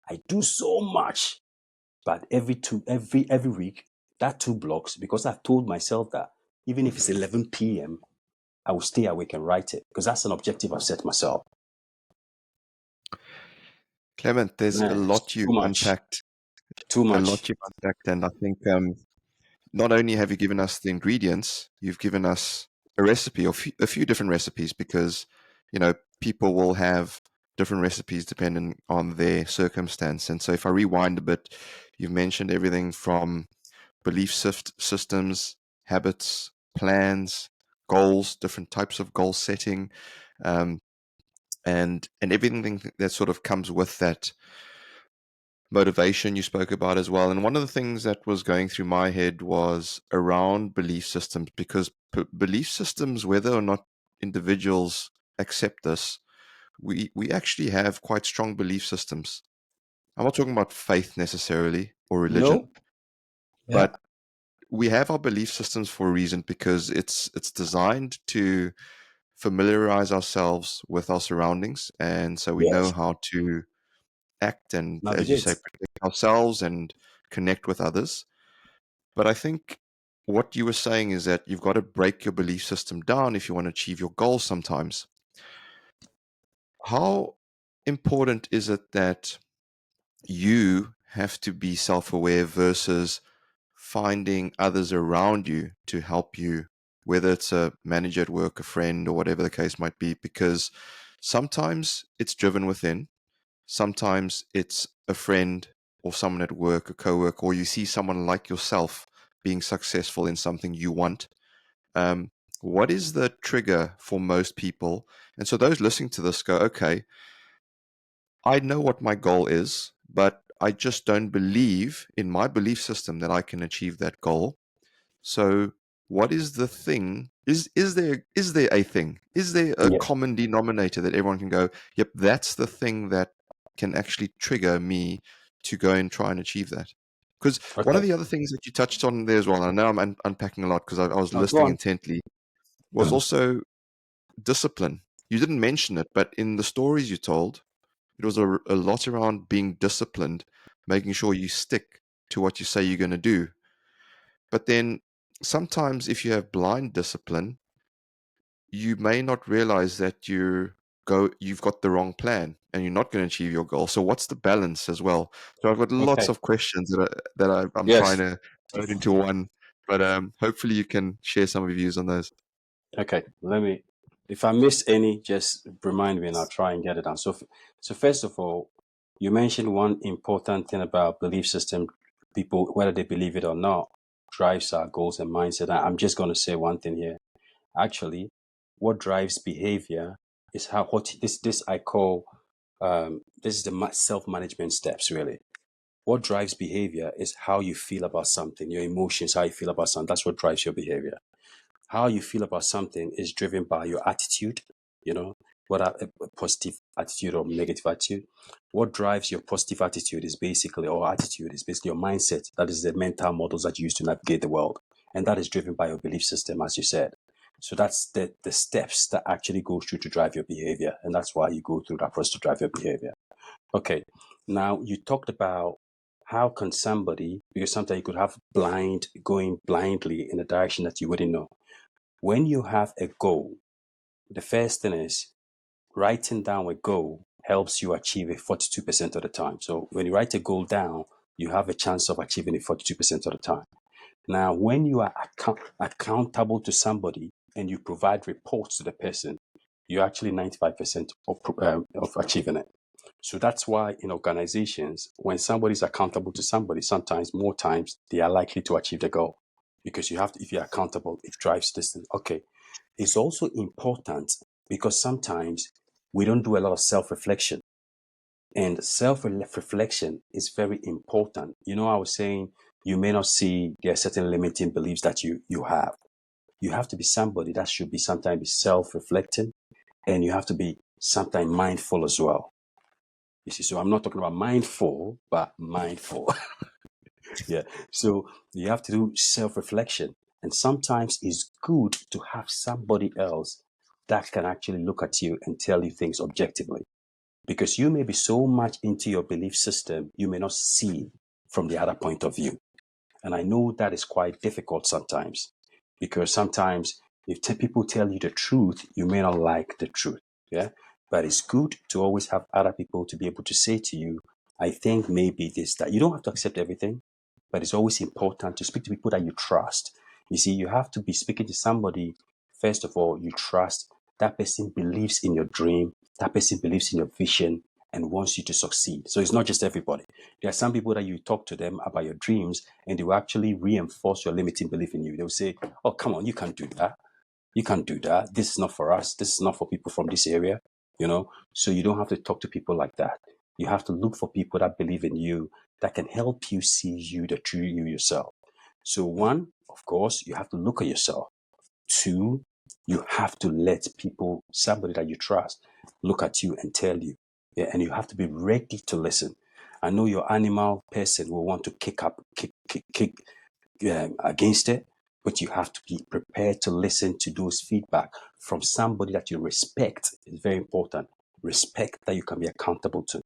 I do so much, but every week, that 2 blocks, because I've told myself that even if it's 11 p.m., I will stay awake and write it, because that's an objective I've set myself. Clement, there's a Man, lot you've unpacked. Too much. A lot you've unpacked, and I think not only have you given us the ingredients, you've given us a recipe or a few different recipes, because people will have different recipes depending on their circumstance. And so if I rewind a bit, you've mentioned everything from belief systems, habits, plans, goals, different types of goal setting, and everything that sort of comes with that. Motivation you spoke about as well. And one of the things that was going through my head was around belief systems, because belief systems, whether or not individuals accept this, we actually have quite strong belief systems. I'm not talking about faith necessarily or religion, but we have our belief systems for a reason, because it's designed to familiarize ourselves with our surroundings, and so we know how to act and, as you say, protect ourselves and connect with others. But I think what you were saying is that you've got to break your belief system down if you want to achieve your goals sometimes. How important is it that you have to be self-aware versus finding others around you to help you, whether it's a manager at work, a friend, or whatever the case might be? Because sometimes it's driven within. Sometimes it's a friend or someone at work, a coworker, or you see someone like yourself being successful in something you want. What is the trigger for most people? And so those listening to this go, okay, I know what my goal is, but I just don't believe in my belief system that I can achieve that goal. So what is the thing? Is there a thing? Is there a common denominator that everyone can go, yep, that's the thing that can actually trigger me to go and try and achieve that? Because one of the other things that you touched on there as well, and I know I'm unpacking a lot because I was listening intently, was also discipline. You didn't mention it, but in the stories you told, it was a lot around being disciplined, making sure you stick to what you say you're going to do. But then sometimes if you have blind discipline, you may not realize that you've got the wrong plan and you're not going to achieve your goal. So what's the balance as well? So I've got lots of questions that I'm trying to put into one, but hopefully you can share some of your views on those. Okay, if I miss any, just remind me and I'll try and get it down. So first of all, you mentioned one important thing about belief system people, whether they believe it or not, drives our goals and mindset. I'm just going to say one thing here. Actually, what drives behavior is how what this I call this is the self-management steps, really. What drives behavior is how you feel about something, your emotions, how you feel about something. That's what drives your behavior. How you feel about something is driven by your attitude, you know, whether a positive attitude or negative attitude. What drives your positive attitude is basically, or attitude is basically your mindset. That is the mental models that you use to navigate the world. And that is driven by your belief system, as you said. So that's the steps that actually go through to drive your behavior. And that's why you go through that process to drive your behavior. Okay. Now you talked about how can somebody, because sometimes you could have going blindly in a direction that you wouldn't know. When you have a goal, the first thing is writing down a goal helps you achieve it 42% of the time. So when you write a goal down, you have a chance of achieving it 42% of the time. Now, when you are accountable to somebody and you provide reports to the person, you're actually 95% of achieving it. So that's why in organizations, when somebody is accountable to somebody, sometimes more times they are likely to achieve the goal, because you have to, if you're accountable, it drives this thing. Okay. It's also important because sometimes we don't do a lot of self-reflection, and self-reflection is very important. You know, I was saying you may not see there are certain limiting beliefs that you have. You have to be somebody that should be sometimes self-reflecting, and you have to be sometimes mindful as well. You see, so I'm not talking about mindful, but mindful. Yeah. So you have to do self-reflection. And sometimes it's good to have somebody else that can actually look at you and tell you things objectively. Because you may be so much into your belief system, you may not see from the other point of view. And I know that is quite difficult sometimes, because sometimes if people tell you the truth, you may not like the truth. Yeah. But it's good to always have other people to be able to say to you, I think maybe this, that. You don't have to accept everything, but it's always important to speak to people that you trust. You see, you have to be speaking to somebody, first of all, you trust. That person believes in your dream, that person believes in your vision and wants you to succeed. So it's not just everybody. There are some people that you talk to them about your dreams and they will actually reinforce your limiting belief in you. They will say, oh, come on, you can't do that. You can't do that. This is not for us. This is not for people from this area, you know? So you don't have to talk to people like that. You have to look for people that believe in you, that can help you see you, the true you yourself. So one, of course, you have to look at yourself. Two, you have to let people, somebody that you trust, look at you and tell you. Yeah, and you have to be ready to listen. I know your animal person will want to kick against it, but you have to be prepared to listen to those feedback from somebody that you respect. It's very important. Respect that you can be accountable to.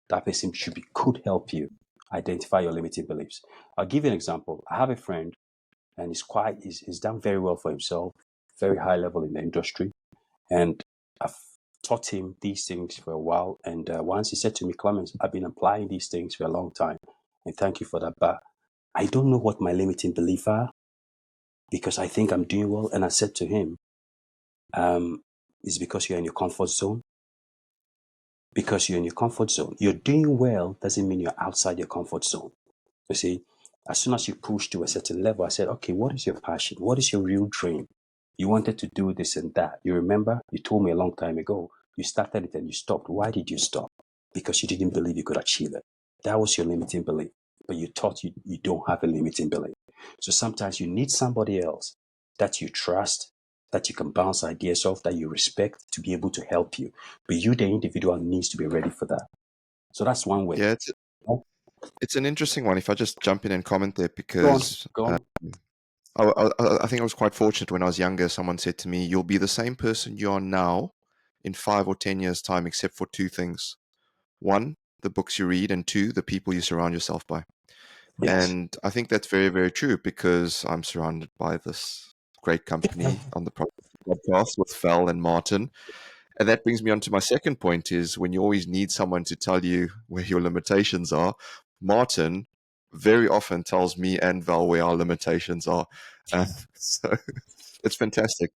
That person could help you identify your limiting beliefs. I'll give you an example. I have a friend, and he's done very well for himself, very high level in the industry. And I've taught him these things for a while. And once he said to me, Clement, I've been applying these things for a long time. And thank you for that. But I don't know what my limiting beliefs are, because I think I'm doing well. And I said to him, it's because you're in your comfort zone. Because you're in your comfort zone. You're doing well doesn't mean you're outside your comfort zone. You see, as soon as you push to a certain level, I said, okay, what is your passion? What is your real dream? You wanted to do this and that. You remember? You told me a long time ago. You started it and you stopped. Why did you stop? Because you didn't believe you could achieve it. That was your limiting belief. But you thought you don't have a limiting belief. So sometimes you need somebody else that you trust, that you can bounce ideas off, that you respect, to be able to help you. But you, the individual, needs to be ready for that. So that's one way. Yeah, it's an interesting one. If I just jump in and comment there, Go on. because Go on. I think I was quite fortunate when I was younger. Someone said to me, "You'll be the same person you are now in 5 or 10 years' time, except for two things: one, the books you read, and two, the people you surround yourself by." Yes. And I think that's very, very true, because I'm surrounded by this great company on the podcast with Val and Martin. And that brings me on to my second point: is when you always need someone to tell you where your limitations are, Martin very often tells me and Val where our limitations are. So it's fantastic.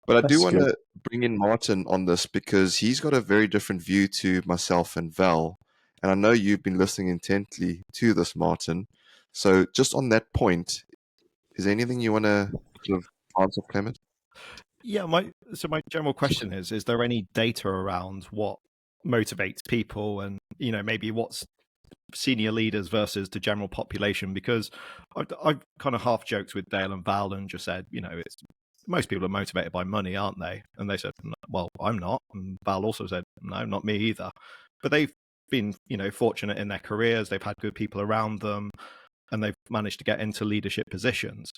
But I do That's want good. to bring in Martin on this, because he's got a very different view to myself and Val. And I know you've been listening intently to this, Martin. So just on that point, is there anything you want to sort of answer, Clement? Yeah, my general question is there any data around what motivates people, and maybe what's senior leaders versus the general population? Because I've kind of half joked with Dale and Val and just said, it's most people are motivated by money, aren't they? And they said, well, I'm not. And Val also said, no, not me either. But they've been, fortunate in their careers. They've had good people around them, and they've managed to get into leadership positions.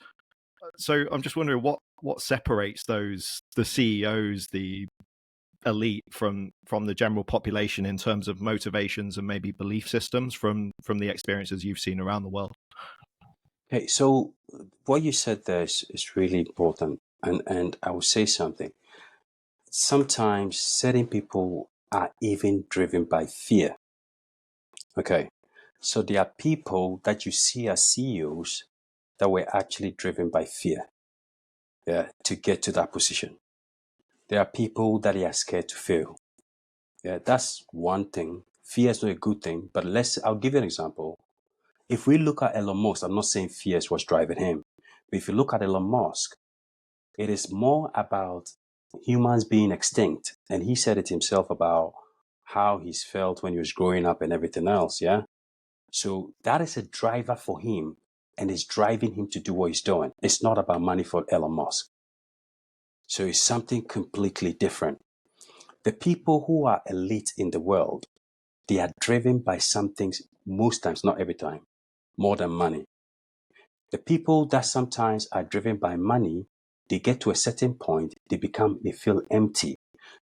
So I'm just wondering what separates the CEOs, the elite from the general population in terms of motivations and maybe belief systems from the experiences you've seen around the world. Okay, so what you said there is really important, and I will say something. Sometimes certain people are even driven by fear. Okay, so there are people that you see as CEOs that were actually driven by fear, yeah, to get to that position. There are people that are scared to fail. Yeah, that's one thing. Fear is not a good thing, but I'll give you an example. If we look at Elon Musk, I'm not saying fear is what's driving him, but if you look at Elon Musk, it is more about humans being extinct. And he said it himself about how he's felt when he was growing up and everything else, yeah? So that is a driver for him, and it's driving him to do what he's doing. It's not about money for Elon Musk. So it's something completely different. The people who are elite in the world, they are driven by some things, most times, not every time, more than money. The people that sometimes are driven by money, they get to a certain point, they feel empty.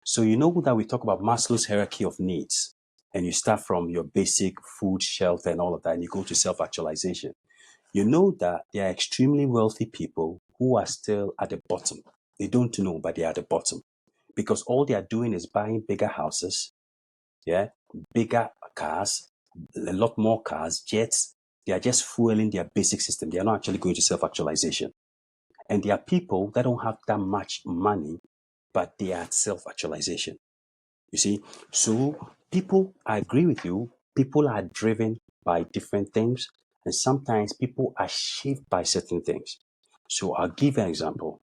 So you know that we talk about Maslow's hierarchy of needs, and you start from your basic food, shelter, and all of that, and you go to self-actualization. You know that there are extremely wealthy people who are still at the bottom. They don't know, but they are at the bottom because all they are doing is buying bigger houses, yeah, bigger cars, a lot more cars, jets. They are just fueling their basic system. They are not actually going to self-actualization. And there are people that don't have that much money, but they are at self-actualization. You see? So people, I agree with you, people are driven by different things, and sometimes people are shaped by certain things. So I'll give you an example.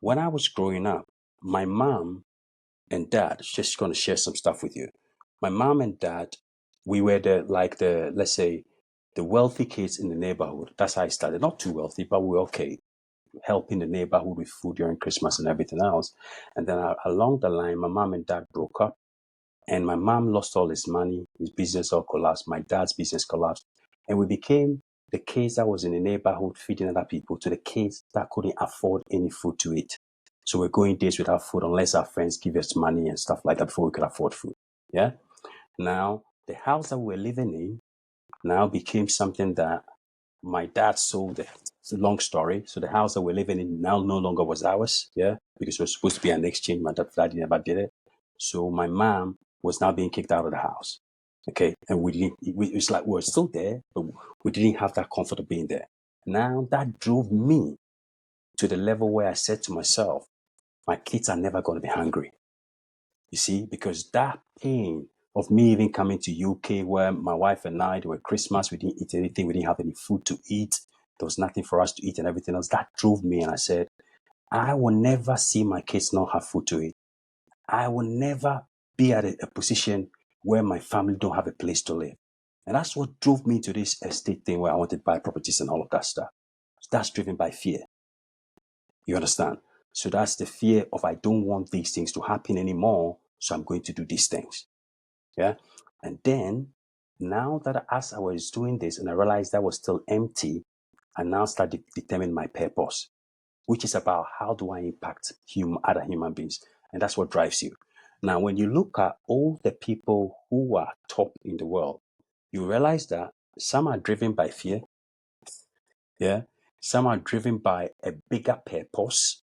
When I was growing up, my mom and dad, just going to share some stuff with you. My mom and dad, we were let's say, the wealthy kids in the neighborhood. That's how I started. Not too wealthy, but we were okay, helping the neighborhood with food during Christmas and everything else. And then along the line, my mom and dad broke up, and my mom lost all his money. His business all collapsed. My dad's business collapsed, and we became the kids that was in the neighborhood feeding other people to the kids that couldn't afford any food to eat. So we're going days without food unless our friends give us money and stuff like that before we could afford food. Yeah. Now, the house that we're living in now became something that my dad sold it. It's a long story. So the house that we're living in now no longer was ours. Yeah. Because it was supposed to be an exchange. My dad never did it. So my mom was now being kicked out of the house. Okay. And it's like we were still there, but we didn't have that comfort of being there. Now that drove me to the level where I said to myself, my kids are never going to be hungry. You see, because that pain of me even coming to UK where my wife and I, there were Christmas, we didn't eat anything, we didn't have any food to eat, there was nothing for us to eat and everything else, that drove me, and I said, I will never see my kids not have food to eat. I will never be at a position where my family don't have a place to live. And that's what drove me to this estate thing where I wanted to buy properties and all of that stuff. That's driven by fear. You understand? So that's the fear of I don't want these things to happen anymore, so I'm going to do these things. Yeah. And then now that as I was doing this and I realized that was still empty, I now started determining my purpose, which is about how do I impact other human beings? And that's what drives you. Now, when you look at all the people who are top in the world, you realize that some are driven by fear. Yeah. Some are driven by a bigger purpose.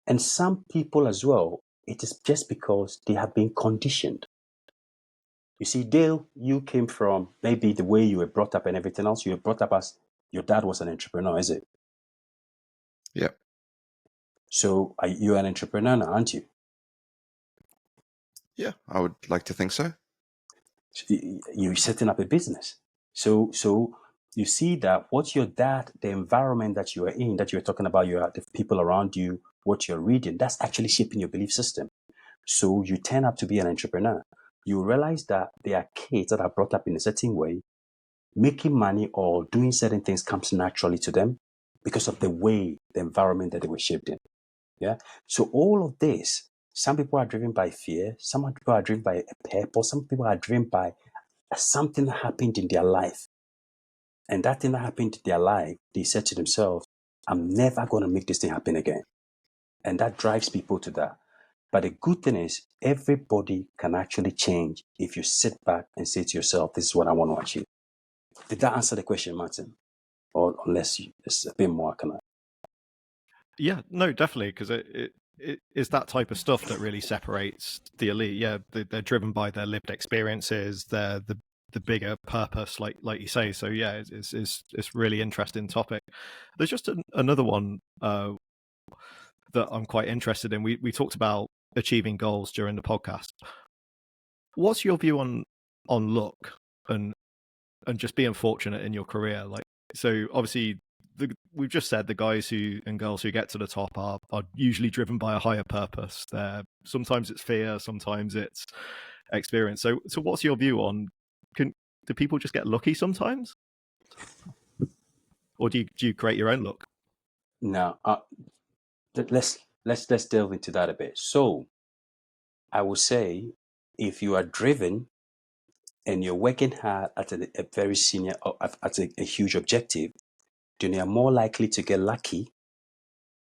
And some people as well, it is just because they have been conditioned. You see, Dale, you came from maybe the way you were brought up and everything else. You were brought up as your dad was an entrepreneur, is it? Yeah. So you're an entrepreneur now, aren't you? Yeah, I would like to think so. You're setting up a business. So you see that what your dad, the environment that you are in, that you're talking about, the people around you, what you're reading, that's actually shaping your belief system. So you turn up to be an entrepreneur. You realize that there are kids that are brought up in a certain way, making money or doing certain things comes naturally to them because of the way, the environment that they were shaped in. Yeah. So all of this, some people are driven by fear, some people are driven by a purpose, some people are driven by something that happened in their life. And that thing that happened in their life, they said to themselves, I'm never going to make this thing happen again. And that drives people to that. But the good thing is, everybody can actually change if you sit back and say to yourself, this is what I want to achieve. Did that answer the question, Martin? Or unless it's a bit more kind of. Yeah, no, definitely, because it is that type of stuff that really separates the elite. Yeah, they're driven by their lived experiences, they're the bigger purpose, like you say. So yeah, it's really interesting topic. There's just another one that I'm quite interested in. We talked about achieving goals during the podcast. What's your view on luck and just being fortunate in your career? Like, so obviously we've just said the guys and girls who get to the top are usually driven by a higher purpose. Sometimes it's fear, sometimes it's experience. So what's your view on, do people just get lucky sometimes, or do you create your own luck? Now, let's delve into that a bit. So I would say, if you are driven and you're working hard at a very senior, at a huge objective, then you're more likely to get lucky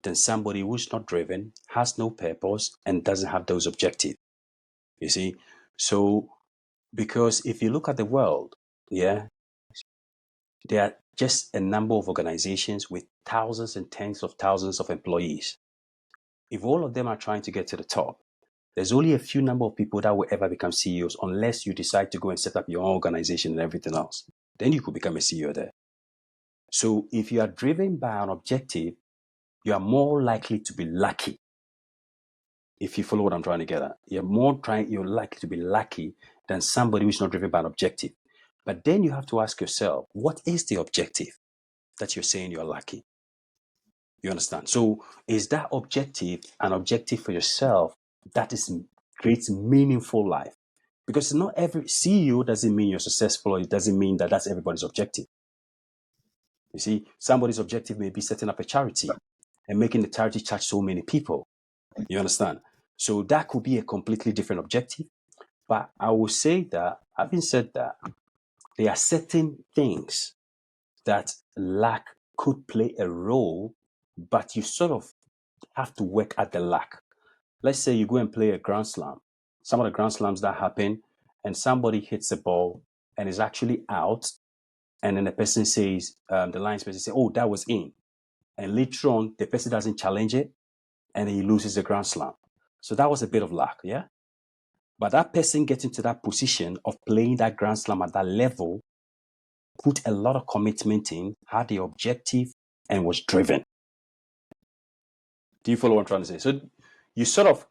than somebody who's not driven, has no purpose, and doesn't have those objectives. You see? So, because if you look at the world, yeah, there are just a number of organizations with thousands and tens of thousands of employees. If all of them are trying to get to the top, there's only a few number of people that will ever become CEOs unless you decide to go and set up your own organization and everything else. Then you could become a CEO there. So if you are driven by an objective, you are more likely to be lucky. If you follow what I'm trying to get at, you're likely to be lucky than somebody who's not driven by an objective. But then you have to ask yourself, what is the objective that you're saying you're lucky? You understand? So is that objective an objective for yourself that creates meaningful life? Because not every CEO doesn't mean you're successful, or it doesn't mean that that's everybody's objective. You see, somebody's objective may be setting up a charity and making the charity touch so many people. You understand? So that could be a completely different objective. But I will say that, having said that, there are certain things that luck could play a role, but you sort of have to work at the luck. Let's say you go and play a Grand Slam. Some of the Grand Slams that happen, and somebody hits a ball and is actually out, and then the person says, the lines person says, oh, that was in. And later on, the person doesn't challenge it, and he loses the Grand Slam. So that was a bit of luck, yeah? But that person getting to that position of playing that Grand Slam at that level put a lot of commitment in, had the objective, and was driven. Do you follow what I'm trying to say? So you sort of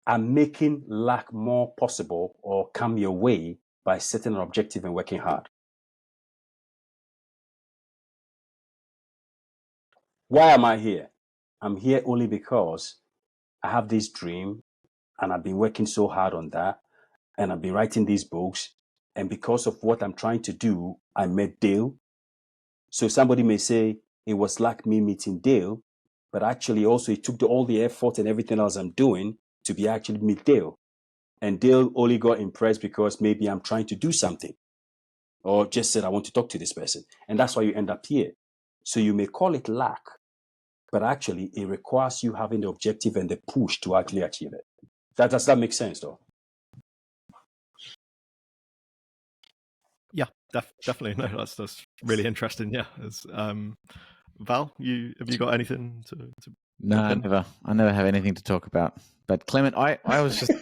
are making luck more possible or come your way by setting an objective and working hard. Why am I here? I'm here only because I have this dream and I've been working so hard on that, and I've been writing these books, and because of what I'm trying to do, I met Dale. So somebody may say it was like me meeting Dale, but actually also it took all the effort and everything else I'm doing to be actually meet Dale. And Dale only got impressed because maybe I'm trying to do something, or just said, I want to talk to this person. And that's why you end up here. So you may call it luck, but actually it requires you having the objective and the push to actually achieve it. Does that make sense though? Yeah, definitely. No, that's really interesting. Yeah. Val, have you got anything to No, I never have anything to talk about. But Clement, I was just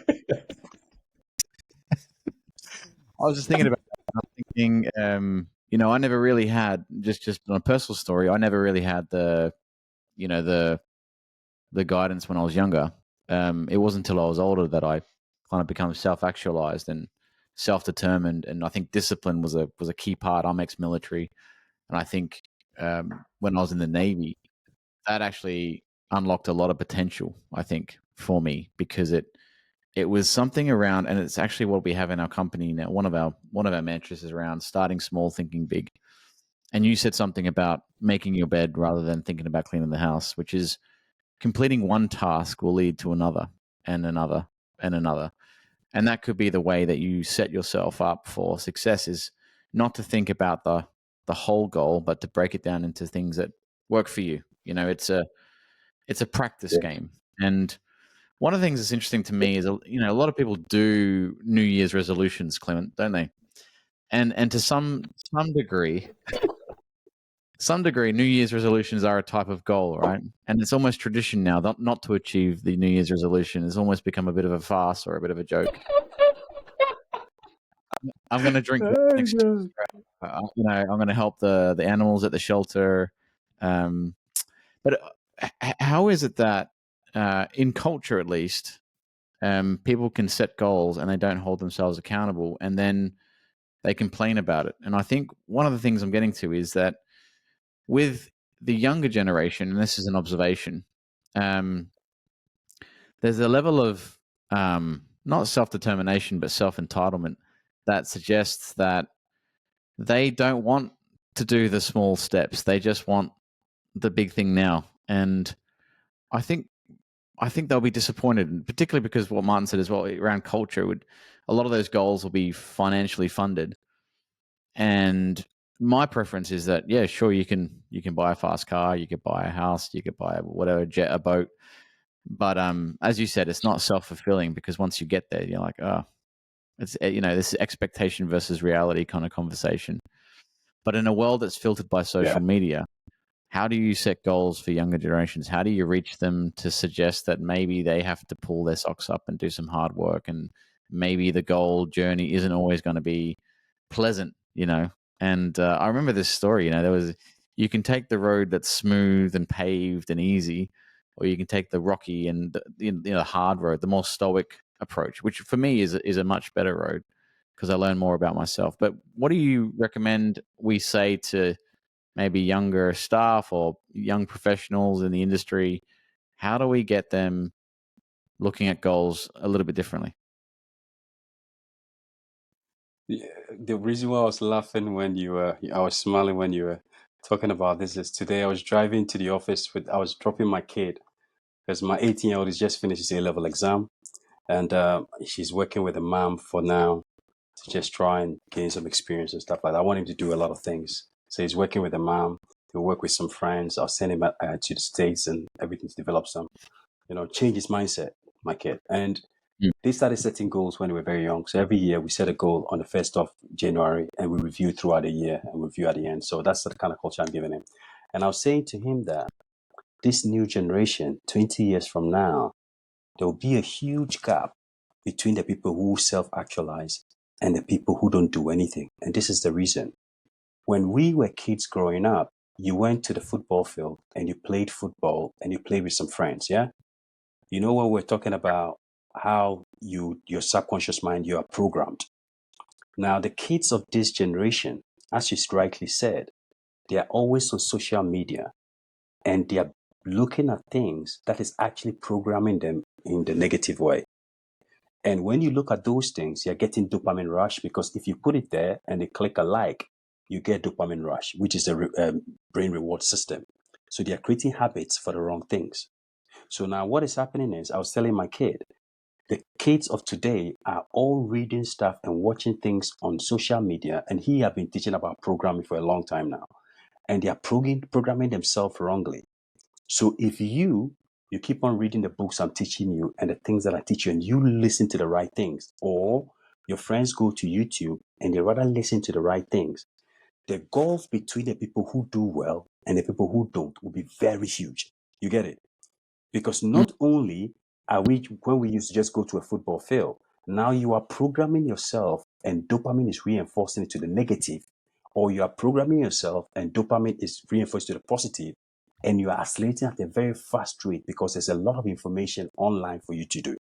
I was just thinking about that. I'm thinking, I never really had, just on a personal story, I never really had the guidance when I was younger. It wasn't until I was older that I kind of become self-actualized and self-determined, and I think discipline was a key part. I'm ex-military, And I think when I was in the Navy, that actually unlocked a lot of potential, I think, for me, because it was something around, and it's actually what we have in our company now. One of our mantras is around starting small, thinking big. And you said something about making your bed rather than thinking about cleaning the house, which is completing one task will lead to another and another and another. And that could be the way that you set yourself up for success, is not to think about the whole goal, but to break it down into things that work for you. You know, it's a practice game. And one of the things that's interesting to me is, you know, a lot of people do New Year's resolutions, Clement, don't they? And to some degree, New Year's resolutions are a type of goal, right? And it's almost tradition now not to achieve the New Year's resolution. It's almost become a bit of a farce or a bit of a joke. I'm going to drink next year. You know, I'm going to help the animals at the shelter. But how is it that in culture, at least, people can set goals and they don't hold themselves accountable, and then they complain about it? And I think one of the things I'm getting to is that with the younger generation, and this is an observation, there's a level of not self-determination but self-entitlement that suggests that they don't want to do the small steps. They just want the big thing now. And I think they'll be disappointed, particularly because what Martin said as well around culture, a lot of those goals will be financially funded. And my preference is that, yeah, sure, you can buy a fast car, you could buy a house, you could buy whatever, jet, a boat. But as you said, it's not self-fulfilling, because once you get there, you're like, oh, it's, you know, this is expectation versus reality kind of conversation. But in a world that's filtered by social media, how do you set goals for younger generations? How do you reach them to suggest that maybe they have to pull their socks up and do some hard work, and maybe the goal journey isn't always going to be pleasant, you know? And I remember this story, you know, you can take the road that's smooth and paved and easy, or you can take the rocky and the hard road, the more stoic approach, which for me is a much better road, because I learn more about myself. But what do you recommend we say to maybe younger staff or young professionals in the industry? How do we get them looking at goals a little bit differently? Yeah, the reason why I was laughing I was smiling when you were talking about this is today I was driving to the office I was dropping my kid, because my 18-year-old has just finished his A-level exam, and she's working with a mom for now to just try and gain some experience and stuff like that. I want him to do a lot of things. So he's working with a mom. He'll work with some friends. I'll send him to the States and everything to develop some, change his mindset, my kid. And they started setting goals when they were very young. So every year we set a goal on the 1st of January, and we review throughout the year and review at the end. So that's the kind of culture I'm giving him. And I was saying to him that this new generation, 20 years from now, there will be a huge gap between the people who self-actualize and the people who don't do anything. And this is the reason. When we were kids growing up, you went to the football field and you played football and you played with some friends, yeah? You know what we're talking about, how your subconscious mind, you are programmed. Now, the kids of this generation, as you rightly said, they are always on social media, and they are looking at things that is actually programming them in the negative way. And when you look at those things, you're getting dopamine rush, because if you put it there and they click a like, you get dopamine rush, which is a brain reward system. So they are creating habits for the wrong things. So now what is happening is, I was telling my kid, the kids of today are all reading stuff and watching things on social media, and he have been teaching about programming for a long time now, and they are programming themselves wrongly. So if you keep on reading the books I'm teaching you and the things that I teach you, and you listen to the right things, or your friends go to YouTube and they rather listen to the right things, the gulf between the people who do well and the people who don't will be very huge. You get it? Because not only are when we used to just go to a football field, now you are programming yourself and dopamine is reinforcing it to the negative, or you are programming yourself and dopamine is reinforced to the positive, and you are accelerating at a very fast rate because there's a lot of information online for you to do.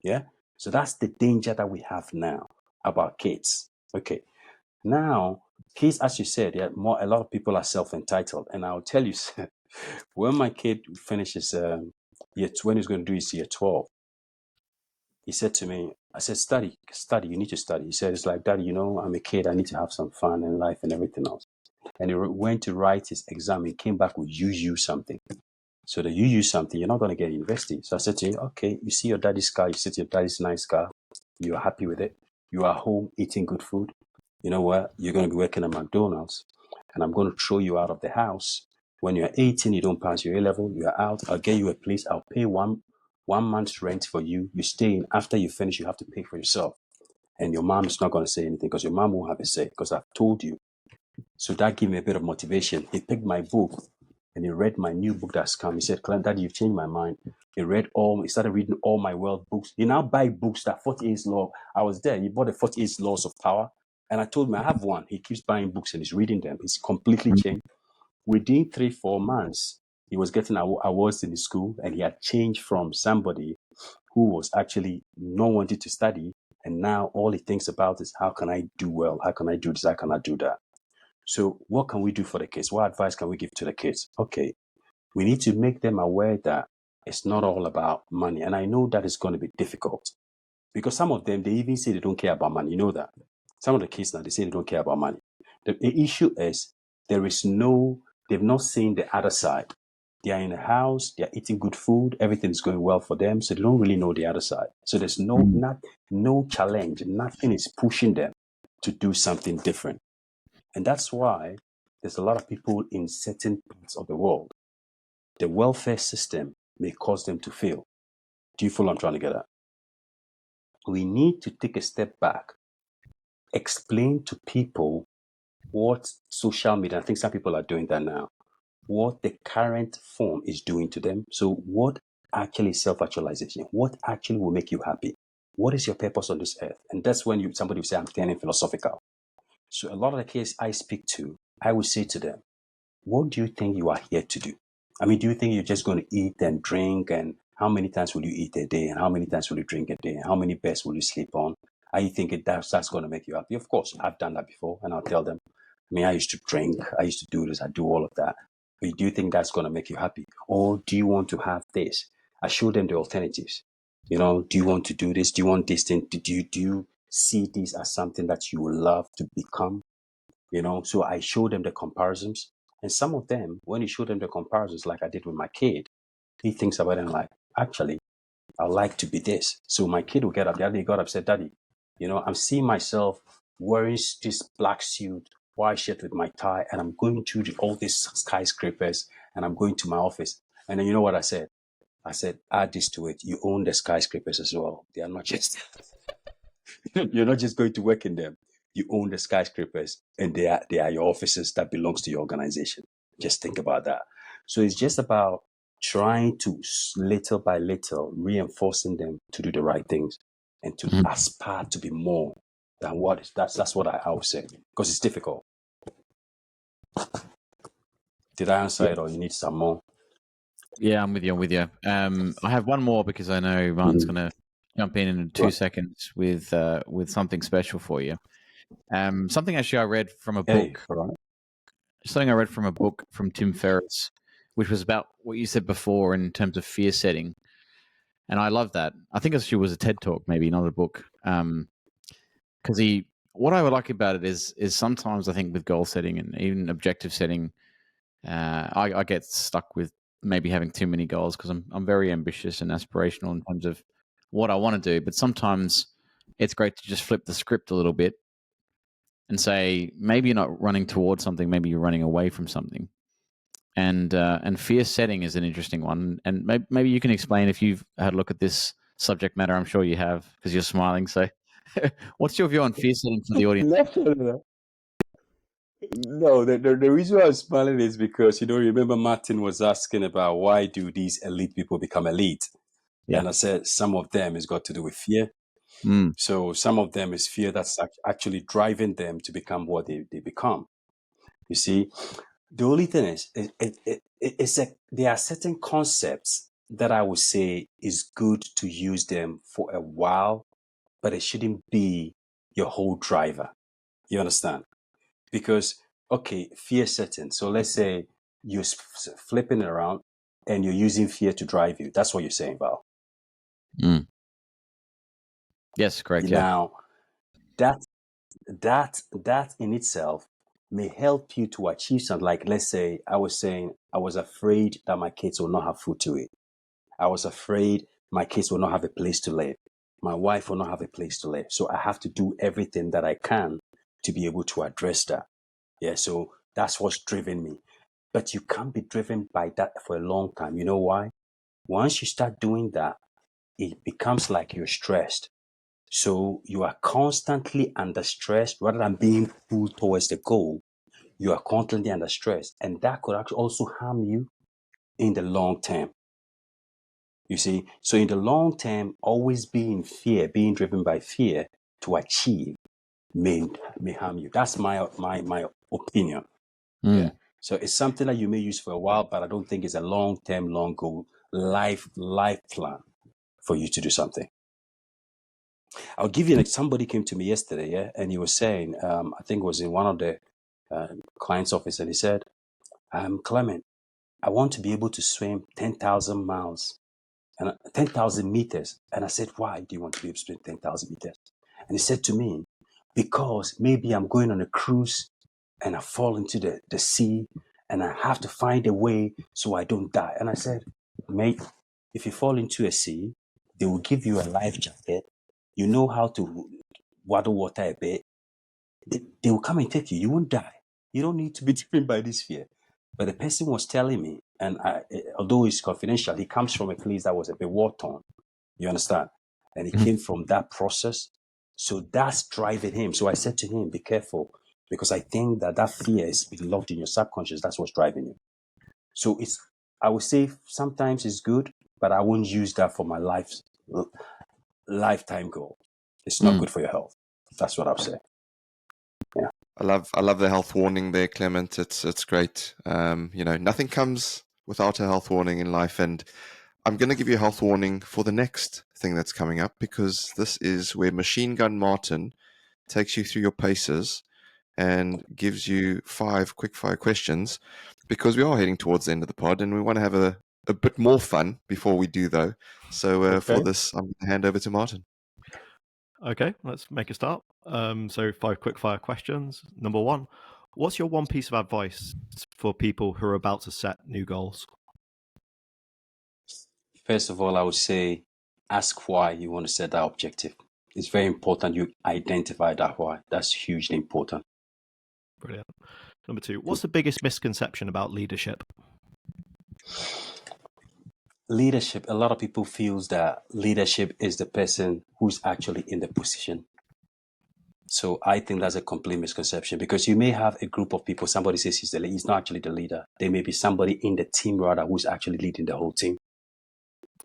Yeah? So that's the danger that we have now about kids. Okay. Now, kids, as you said, a lot of people are self-entitled. And I'll tell you, when my kid finishes when he's going to do his year 12, he said to me, I said, study, you need to study. He said, it's like, Daddy, I'm a kid, I need to have some fun in life and everything else. And he went to write his exam. He came back with you something. So that you use something, you're not going to get university. So I said to him, okay, you see your daddy's car, you sit your daddy's nice car, you're happy with it, you are home eating good food. You know what? You're going to be working at McDonald's, and I'm going to throw you out of the house. When you're 18, you don't pass your A level, you're out. I'll get you a place. I'll pay one month's rent for you. You stay in. After you finish, you have to pay for yourself. And your mom is not going to say anything because your mom won't have a say because I've told you. So that gave me a bit of motivation. He picked my book and he read my new book that's come. He said, Clement, Daddy, you've changed my mind. He started reading all my wealth books. He now buy books that 48 law. I was there. He bought the 48 laws of power. And I told him I have one. He keeps buying books and he's reading them. He's completely changed. Within 3-4 months, he was getting awards in the school, and he had changed from somebody who was actually not wanting to study. And now all he thinks about is, how can I do well? How can I do this? How can I do that? So what can we do for the kids? What advice can we give to the kids? Okay, we need to make them aware that it's not all about money. And I know that is going to be difficult because some of them, they even say they don't care about money. You know that. Some of the kids now, they say they don't care about money. The issue is they've not seen the other side. They are in a house, they are eating good food, everything's going well for them, so they don't really know the other side. So there's no challenge, nothing is pushing them to do something different. And that's why there's a lot of people in certain parts of the world, the welfare system may cause them to fail. Do you follow what I'm trying to get at? We need to take a step back, explain to people what social media, I think some people are doing that now, what the current form is doing to them. So what actually is self-actualization? What actually will make you happy? What is your purpose on this earth? And that's when somebody will say, I'm turning philosophical. So a lot of the kids I speak to, I would say to them, what do you think you are here to do? I mean, do you think you're just going to eat and drink? And how many times will you eat a day? And how many times will you drink a day? And how many beds will you sleep on? Are you thinking that's going to make you happy? Of course, I've done that before. And I'll tell them, I mean, I used to drink. I used to do this. I do all of that. But do you think that's going to make you happy? Or do you want to have this? I show them the alternatives. Do you want to do this? Do you want this thing? Do you see this as something that you would love to become? So I show them the comparisons. And some of them, when you show them the comparisons, like I did with my kid, he thinks about it and like, actually, I like to be this. So my kid will get up. The other day he got up, said, Daddy, I'm seeing myself wearing this black suit, white shirt with my tie, and I'm going through all these skyscrapers, and I'm going to my office. And then you know what I said? I said, add this to it. You own the skyscrapers as well. They are not just, you're not just going to work in them. You own the skyscrapers, and they are your offices that belongs to your organization. Just think about that. So it's just about trying to little by little reinforcing them to do the right things and to aspire to be more than what is. That's what I would say, because it's difficult. Did I answer it, or you need some more? Yeah, I'm with you. I have one more because I know Martin's going to jump in 2 seconds with something special for you. Something actually I read from a book. Right. Something I read from a book from Tim Ferriss, which was about what you said before in terms of fear setting, and I love that. I think it was a TED talk, maybe not a book, because what I would like about it is sometimes I think with goal setting and even objective setting, I get stuck with maybe having too many goals because I'm very ambitious and aspirational in terms of what I want to do. But sometimes it's great to just flip the script a little bit and say, maybe you're not running towards something, maybe you're running away from something. And fear setting is an interesting one. And maybe you can explain if you've had a look at this subject matter. I'm sure you have because you're smiling. So what's your view on fear setting for the audience? No, the reason why I'm smiling is because, remember Martin was asking about why do these elite people become elite? Yeah. And I said some of them has got to do with fear. So some of them is fear that's actually driving them to become what they become. You see, the only thing is, there are certain concepts that I would say is good to use them for a while, but it shouldn't be your whole driver. You understand? Because, okay, fear setting. So let's say you're flipping it around and you're using fear to drive you. That's what you're saying, Val. Mm. Yes, correct. Yeah. Now, that in itself may help you to achieve something. Like, let's say I was saying I was afraid that my kids will not have food to eat. I was afraid my kids will not have a place to live. My wife will not have a place to live. So I have to do everything that I can to be able to address that. Yeah, so that's what's driven me. But you can't be driven by that for a long time. You know why? Once you start doing that, it becomes like you're stressed. So you are constantly under stress rather than being pulled towards the goal. You are constantly under stress. And that could actually also harm you in the long term. You see, so in the long term, always being fear, being driven by fear to achieve may harm you. That's my opinion. Mm. Yeah. So it's something that you may use for a while, but I don't think it's a long term, long goal, life plan for you to do something. I'll give you somebody came to me yesterday, yeah, and he was saying, I think it was in one of the client's office, and he said, Clement, I want to be able to swim 10,000 miles and 10,000 meters. And I said, why do you want to be able to swim 10,000 meters? And he said to me, because maybe I'm going on a cruise and I fall into the sea and I have to find a way so I don't die. And I said, mate, if you fall into a sea, they will give you a life jacket. You know how to waddle water a bit. They will come and take you. You won't die. You don't need to be driven by this fear. But the person was telling me, and although it's confidential, he comes from a place that was a bit war-torn. You understand? And he came from that process. So that's driving him. So I said to him, be careful, because I think that fear is locked in your subconscious. That's what's driving you. So I would say sometimes it's good, but I won't use that for my lifetime goal. It's not good for your health. That's what I'll say. Yeah. I love the health warning there, Clement. It's great. Nothing comes without a health warning in life, and I'm going to give you a health warning for the next thing that's coming up, because this is where Machine Gun Martin takes you through your paces and gives you 5 quickfire questions, because we are heading towards the end of the pod and we want to have a bit more fun before we do, though. So for this, I'm going to hand over to Martin. Okay, let's make a start. So 5 quickfire questions. Number 1, what's your one piece of advice for people who are about to set new goals? First of all, I would say ask why you want to set that objective. It's very important you identify that why. That's hugely important. Brilliant. Number 2, what's the biggest misconception about leadership? Leadership, a lot of people feels that leadership is the person who's actually in the position. So I think that's a complete misconception, because you may have a group of people, somebody says he's the leader, he's not actually the leader. There may be somebody in the team rather who's actually leading the whole team.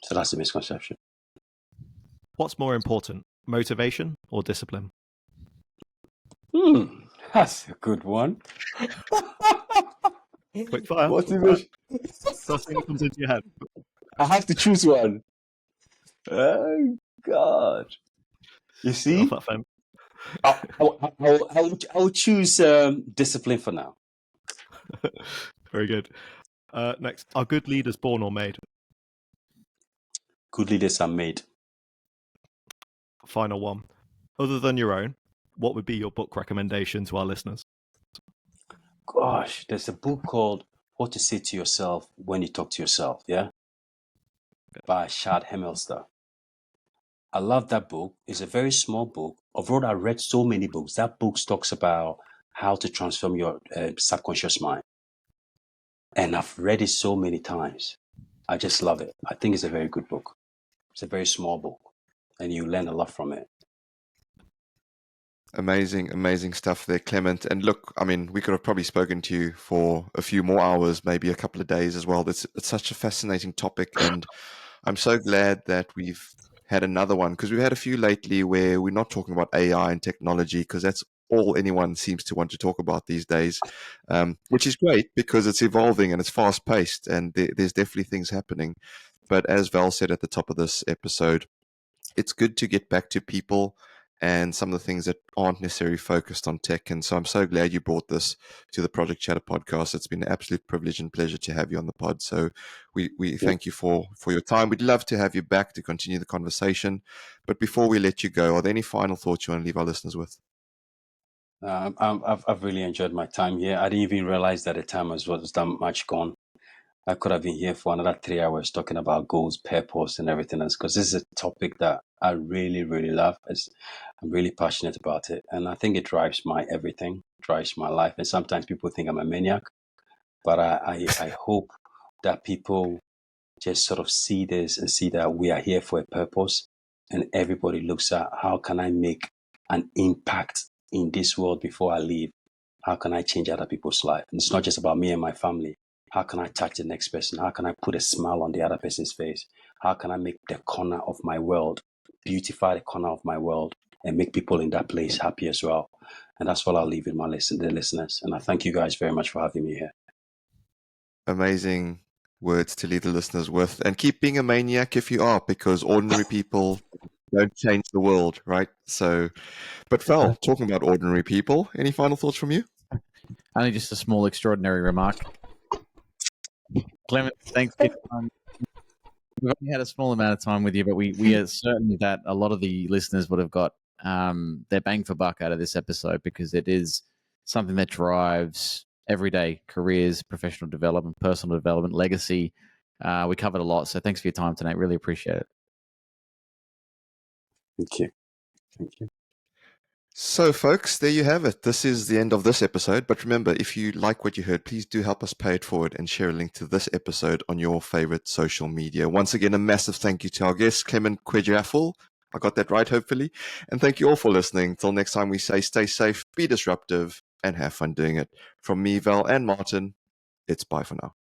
So that's a misconception. What's more important, motivation or discipline? That's a good one. Quickfire. Motivation. First thing that comes into your head. I have to choose one. Oh, God. You see? I'll choose discipline for now. Very good. Next, are good leaders born or made? Good leaders are made. Final one. Other than your own, what would be your book recommendation to our listeners? Gosh, there's a book called What to Say to Yourself When You Talk to Yourself, yeah? By Chad Hemelster. I love that book. It's a very small book. Although I read so many books, that book talks about how to transform your subconscious mind. And I've read it so many times. I just love it. I think it's a very good book. It's a very small book, and you learn a lot from it. Amazing stuff there, Clement. And look, I mean, we could have probably spoken to you for a few more hours, maybe a couple of days as well. It's such a fascinating topic, and I'm so glad that we've had another one, because we've had a few lately where we're not talking about AI and technology, because that's all anyone seems to want to talk about these days, which is great because it's evolving and it's fast paced, and there's definitely things happening. But as Val said at the top of this episode, it's good to get back to people and some of the things that aren't necessarily focused on tech. And so I'm so glad you brought this to the Project Chatter podcast. It's been an absolute privilege and pleasure to have you on the pod. So we thank you for your time. We'd love to have you back to continue the conversation. But before we let you go, are there any final thoughts you want to leave our listeners with? I've really enjoyed my time here. I didn't even realize that the time was that much gone. I could have been here for another 3 hours talking about goals, purpose, and everything else, because this is a topic that I really, really love. I'm really passionate about it. And I think it drives my everything, drives my life. And sometimes people think I'm a maniac, but I hope that people just sort of see this and see that we are here for a purpose. And everybody looks at, how can I make an impact in this world before I leave? How can I change other people's life? And it's not just about me and my family. How can I touch the next person? How can I put a smile on the other person's face? How can I make the corner of my world, beautify the corner of my world, and make people in that place happy as well? And that's what I'll leave with the listeners. And I thank you guys very much for having me here. Amazing words to leave the listeners with. And keep being a maniac if you are, because ordinary people don't change the world, right? So, but Val, talking about ordinary people, any final thoughts from you? Only just a small extraordinary remark. Clement, thanks for your time. We've only had a small amount of time with you, but we are certain that a lot of the listeners would have got their bang for buck out of this episode, because it is something that drives everyday careers, professional development, personal development, legacy. We covered a lot, so thanks for your time tonight. Really appreciate it. Thank you. Thank you. So, folks, there you have it. This is the end of this episode. But remember, if you like what you heard, please do help us pay it forward and share a link to this episode on your favorite social media. Once again, a massive thank you to our guest, Clement Kwegyir-Afful. I got that right, hopefully. And thank you all for listening. Till next time, we say stay safe, be disruptive, and have fun doing it. From me, Val, and Martin, it's bye for now.